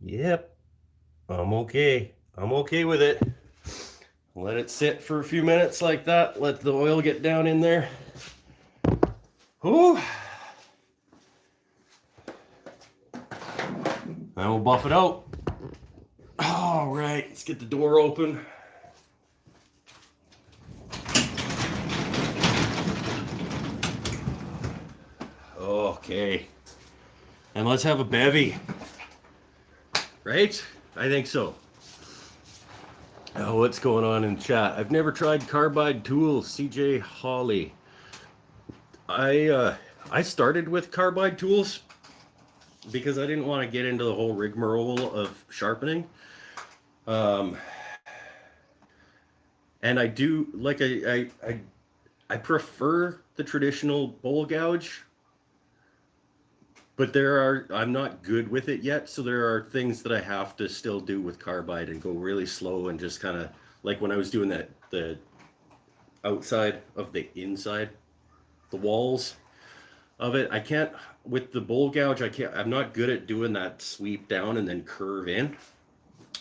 Speaker 1: Yep. I'm okay. I'm okay with it. Let it sit for a few minutes like that. Let the oil get down in there. Whew. Then we'll buff it out. All right, let's get the door open. Okay. And let's have a bevy. Right? I think so. Oh, what's going on in chat? I've never tried carbide tools, CJ Holly. I started with carbide tools because I didn't want to get into the whole rigmarole of sharpening. And I do like I prefer the traditional bowl gouge, but I'm not good with it yet, so there are things that I have to still do with carbide and go really slow and just kind of like when I was doing the outside of the inside, the walls of it. I can't with the bowl gouge. I'm not good at doing that sweep down and then curve in.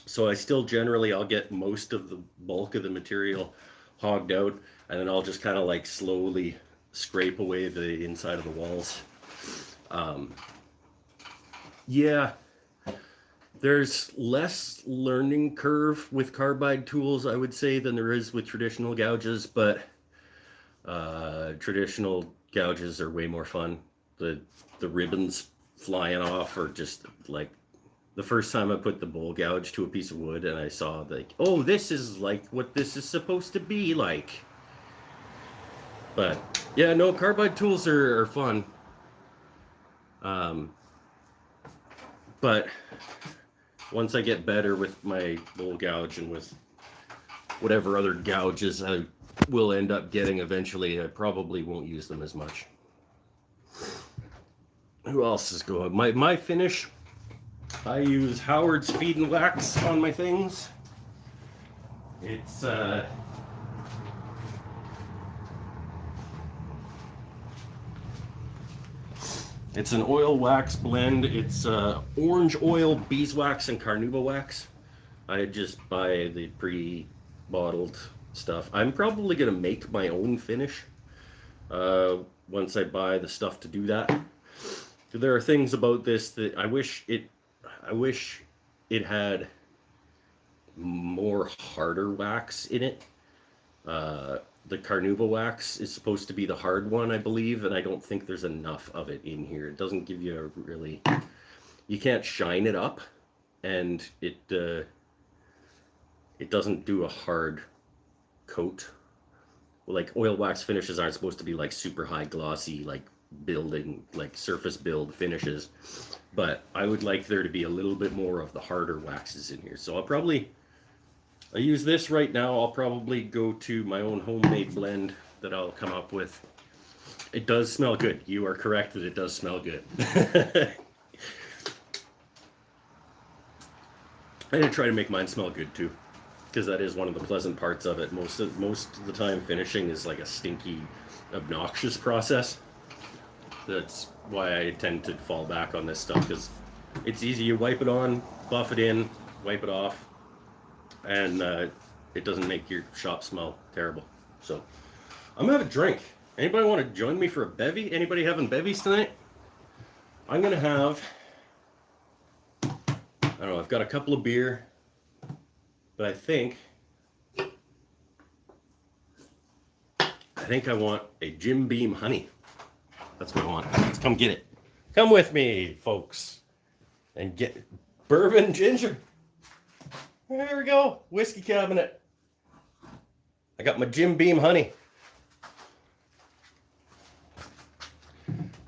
Speaker 1: So I still generally I'll get most of the bulk of the material hogged out, and then I'll just kind of like slowly scrape away the inside of the walls. Yeah, there's less learning curve with carbide tools, I would say, than there is with traditional gouges, but traditional gouges are way more fun. The ribbons flying off are just like the first time I put the bowl gouge to a piece of wood and I saw like, oh, this is like what this is supposed to be like. But yeah, no, carbide tools are fun. But once I get better with my bowl gouge and with whatever other gouges I will end up getting eventually, I probably won't use them as much. Who else is going? My finish, I use Howard's Feed and Wax on my things. It's an oil wax blend. It's orange oil, beeswax, and carnauba wax. I just buy the pre-bottled stuff. I'm probably gonna make my own finish once I buy the stuff to do that. There are things about this that I wish it had more harder wax in it. The carnauba wax is supposed to be the hard one, I believe, and I don't think there's enough of it in here. It doesn't give you a really, you can't shine it up, and it doesn't do a hard coat. Like oil wax finishes aren't supposed to be like super high glossy, like building, like surface build finishes, but I would like there to be a little bit more of the harder waxes in here. So I use this right now. I'll probably go to my own homemade blend that I'll come up with. It does smell good. You are correct that it does smell good. I did try to make mine smell good too, because that is one of the pleasant parts of it. Most of the time finishing is like a stinky, obnoxious process. That's why I tend to fall back on this stuff, because It's easy. You wipe it on, buff it in, wipe it off, and it doesn't make your shop smell terrible. So I'm gonna have a drink. Anybody want to join me for a bevy? Anybody having bevies tonight? I'm gonna have, I don't know, I've got a couple of beer, but I think I want a Jim Beam honey. That's what I want. Let's come get it. Come with me, folks, and get bourbon ginger. There we go. Whiskey cabinet. I got my Jim Beam honey.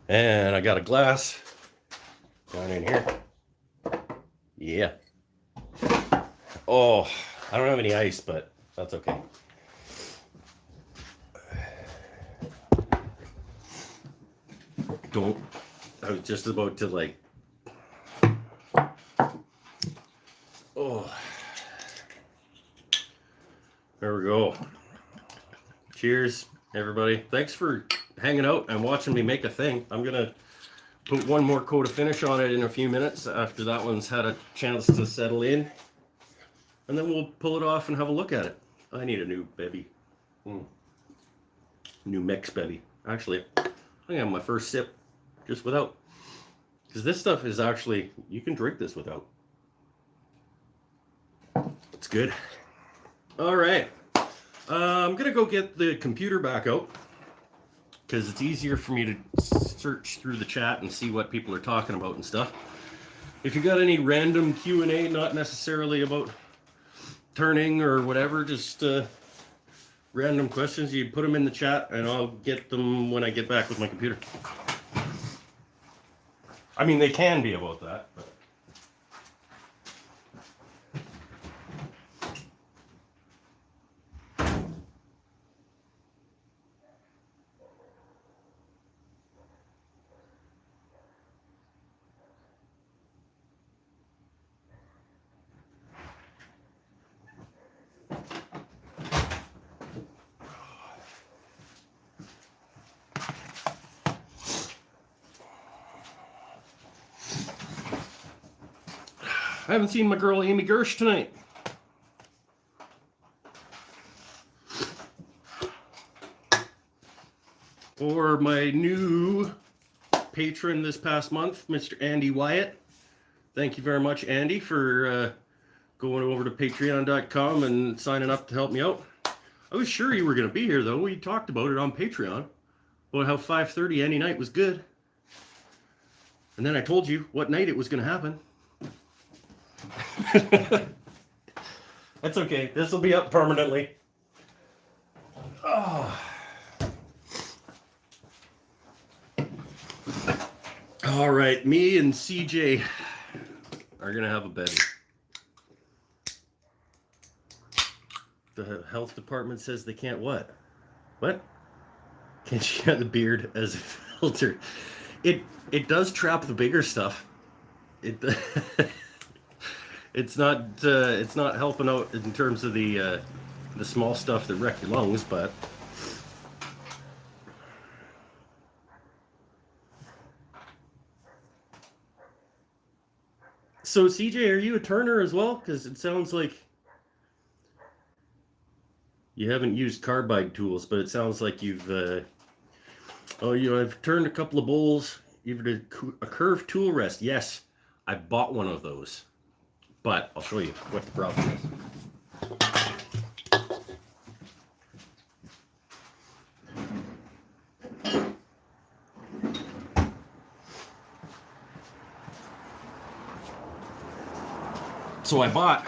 Speaker 1: And I got a glass down in here. Yeah. Oh, I don't have any ice, but that's okay. I was just about to like, oh, there we go. Cheers, everybody. Thanks for hanging out and watching me make a thing. I'm gonna put one more coat of finish on it in a few minutes after that one's had a chance to settle in, and then we'll pull it off and have a look at it. I need a new bevy. New mix bevy. Actually, I have my first sip just without, because this stuff is actually, you can drink this without. It's good. All right. I'm gonna go get the computer back out because it's easier for me to search through the chat and see what people are talking about and stuff. If you got any random Q&A, not necessarily about turning or whatever, just random questions, you put them in the chat and I'll get them when I get back with my computer. I mean, they can be about that, but I haven't seen my girl Amy Birch tonight. Or my new patron this past month, Mr. Andy Wyatt. Thank you very much, Andy, for going over to patreon.com and signing up to help me out. I was sure you were going to be here, though. We talked about it on Patreon, about how 5:30 any night was good. And then I told you what night it was going to happen. That's okay. This will be up permanently. Oh. All right, me and CJ are gonna have a bevy. The health department says they can't what? What? Can't you have the beard as a filter? It does trap the bigger stuff. It's not helping out in terms of the small stuff that wreck your lungs, but so CJ, are you a turner as well? Because it sounds like you haven't used carbide tools, but it sounds like you've I've turned a couple of bowls. You've did a curved tool rest. Yes, I bought one of those. But I'll show you what the problem is. So I bought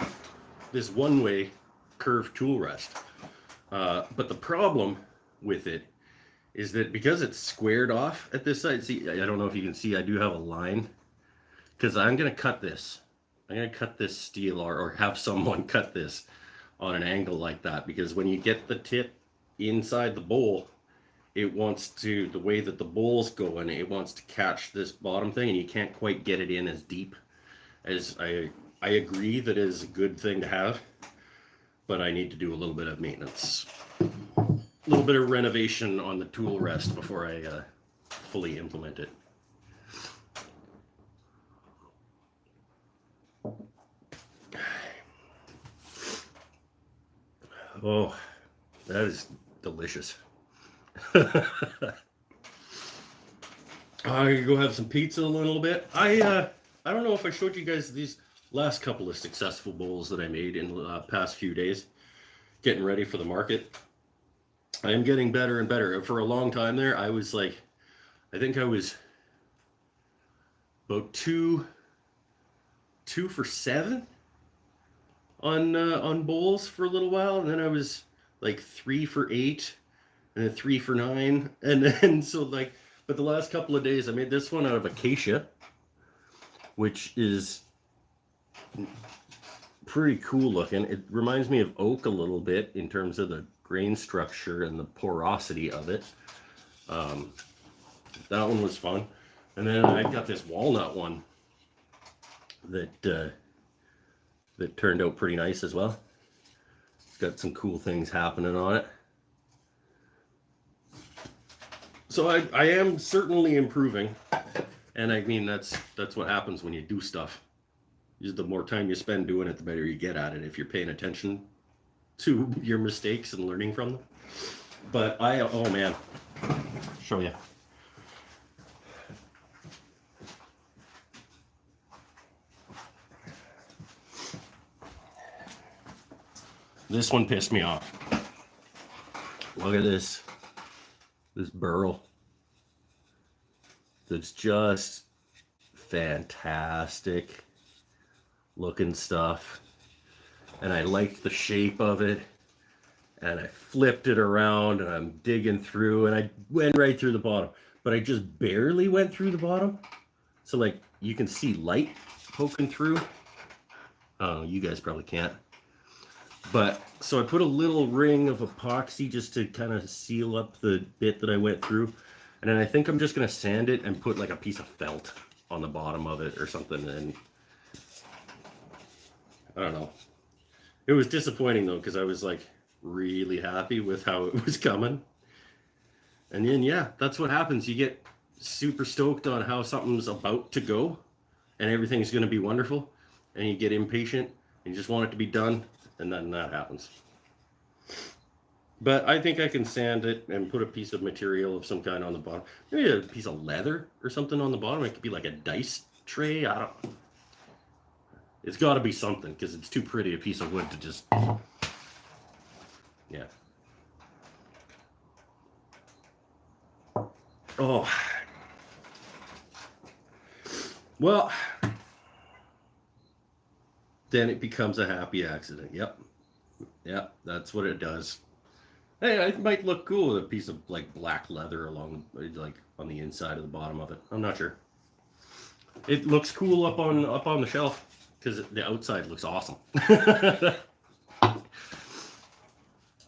Speaker 1: this one-way curved tool rest. But the problem with it is that because it's squared off at this side, see, I don't know if you can see, I do have a line. Because I'm going to cut this. I'm going to cut this steel or have someone cut this on an angle like that, because when you get the tip inside the bowl, it wants to, the way that the bowl's going, it wants to catch this bottom thing, and you can't quite get it in as deep as I agree that is a good thing to have, but I need to do a little bit of maintenance, a little bit of renovation on the tool rest before I fully implement it. Oh, that is delicious. I could go have some pizza in a little bit. I don't know if I showed you guys these last couple of successful bowls that I made in the past few days, getting ready for the market. I am getting better and better. For a long time there, I was like, I think I was about two for 7 on bowls for a little while, and then I was like 3 for 8, and then 3 for 9, and then so like, but the last couple of days I made this one out of acacia, which is pretty cool looking. It reminds me of oak a little bit in terms of the grain structure and the porosity of it. That one was fun. And then I got this walnut one that that turned out pretty nice as well. It's got some cool things happening on it. So I am certainly improving, and I mean that's what happens when you do stuff. The more time you spend doing it, the better you get at it if you're paying attention to your mistakes and learning from them. But oh man, show you. This one pissed me off. Look at this burl. That's just fantastic looking stuff. And I liked the shape of it. And I flipped it around and I'm digging through and I went right through the bottom. But I just barely went through the bottom. So like you can see light poking through. Oh, you guys probably can't. But so I put a little ring of epoxy just to kind of seal up the bit that I went through. And then I think I'm just going to sand it and put like a piece of felt on the bottom of it or something. And I don't know. It was disappointing though, because I was like really happy with how it was coming. And then, yeah, that's what happens. You get super stoked on how something's about to go and everything's going to be wonderful. And you get impatient and you just want it to be done. And then that happens. But I think I can sand it and put a piece of material of some kind on the bottom. Maybe a piece of leather or something on the bottom. It could be like a dice tray. I don't know. It's got to be something because it's too pretty a piece of wood to just... Yeah. Oh. Well, then it becomes a happy accident. Yep. Yep, that's what it does. Hey, it might look cool with a piece of like black leather along like on the inside of the bottom of it. I'm not sure. It looks cool up on the shelf because the outside looks awesome.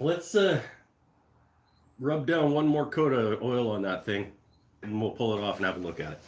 Speaker 1: Let's rub down one more coat of oil on that thing and we'll pull it off and have a look at it.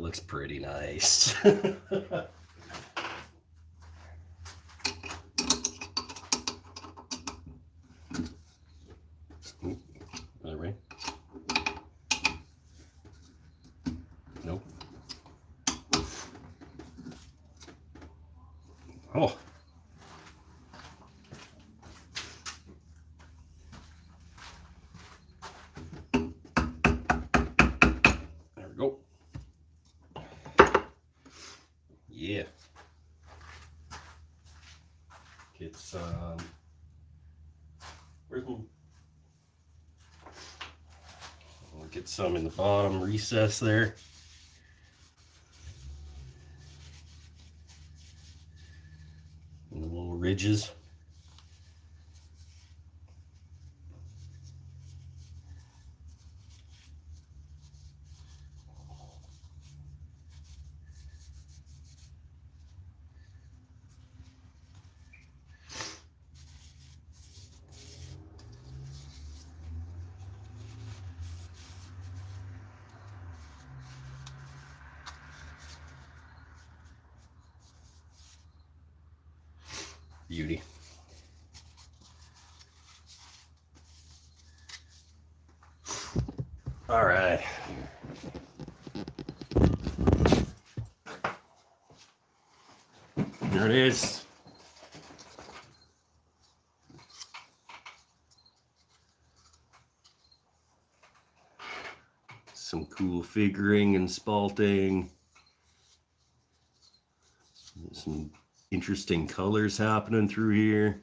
Speaker 1: looks pretty nice. Other way. Nope. Oh. There we go. Yeah. Get some. Where's my? We'll get some in the bottom recess there. And the little ridges. Beauty. All right. There it is. Some cool figuring and spalting. Some interesting colors happening through here.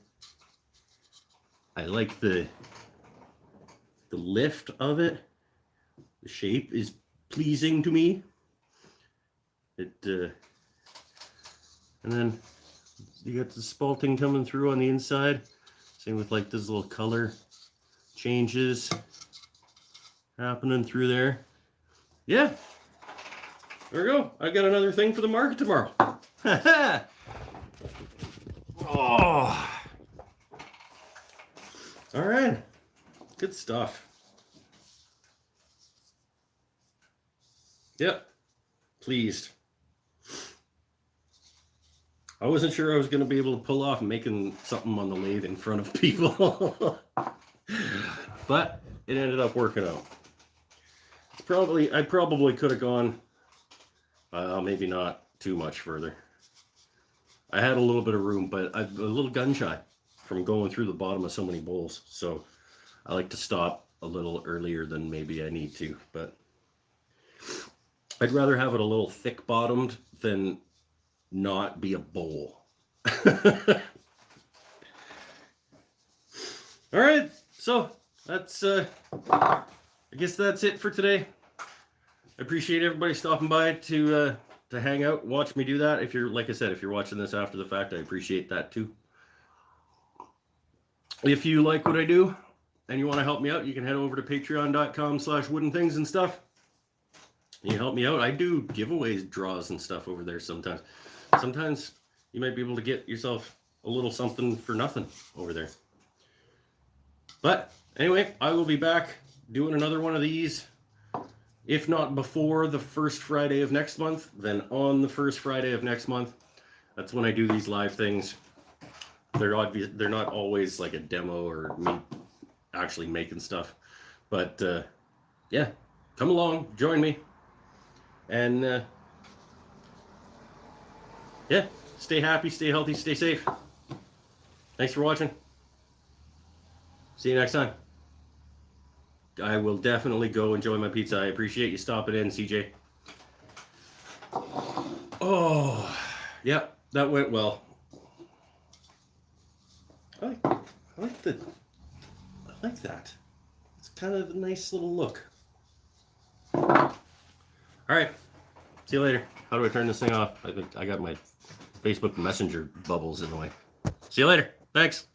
Speaker 1: I like the lift of it. The shape is pleasing to me. And then you got the spalting coming through on the inside. Same with like this little color changes happening through there. Yeah, there we go. I got another thing for the market tomorrow. Oh, all right, good stuff. Yep, pleased. I wasn't sure I was going to be able to pull off making something on the lathe in front of people, but it ended up working out. I probably could have gone, maybe not too much further. I had a little bit of room, but I'm a little gun shy from going through the bottom of so many bowls. So I like to stop a little earlier than maybe I need to, but I'd rather have it a little thick bottomed than not be a bowl. All right, so that's I guess that's it for today. I appreciate everybody stopping by to hang out, watch me do that. If you're, like I said, if you're watching this after the fact, I appreciate that too. If you like what I do and you want to help me out, you can head over to patreon.com/woodenthingsandstuff. You help me out. I do giveaways, draws and stuff over there sometimes. Sometimes you might be able to get yourself a little something for nothing over there. But anyway, I will be back doing another one of these. If not before the first Friday of next month, then on the first Friday of next month. That's when I do these live things. They're not always like a demo or me actually making stuff. But yeah, come along, join me. And yeah, stay happy, stay healthy, stay safe. Thanks for watching. See you next time. I will definitely go enjoy my pizza. I appreciate you stopping in, CJ. Oh, yeah, that went well. I like that. It's kind of a nice little look. All right, see you later. How do I turn this thing off? I think I got my Facebook Messenger bubbles in the way. See you later. Thanks.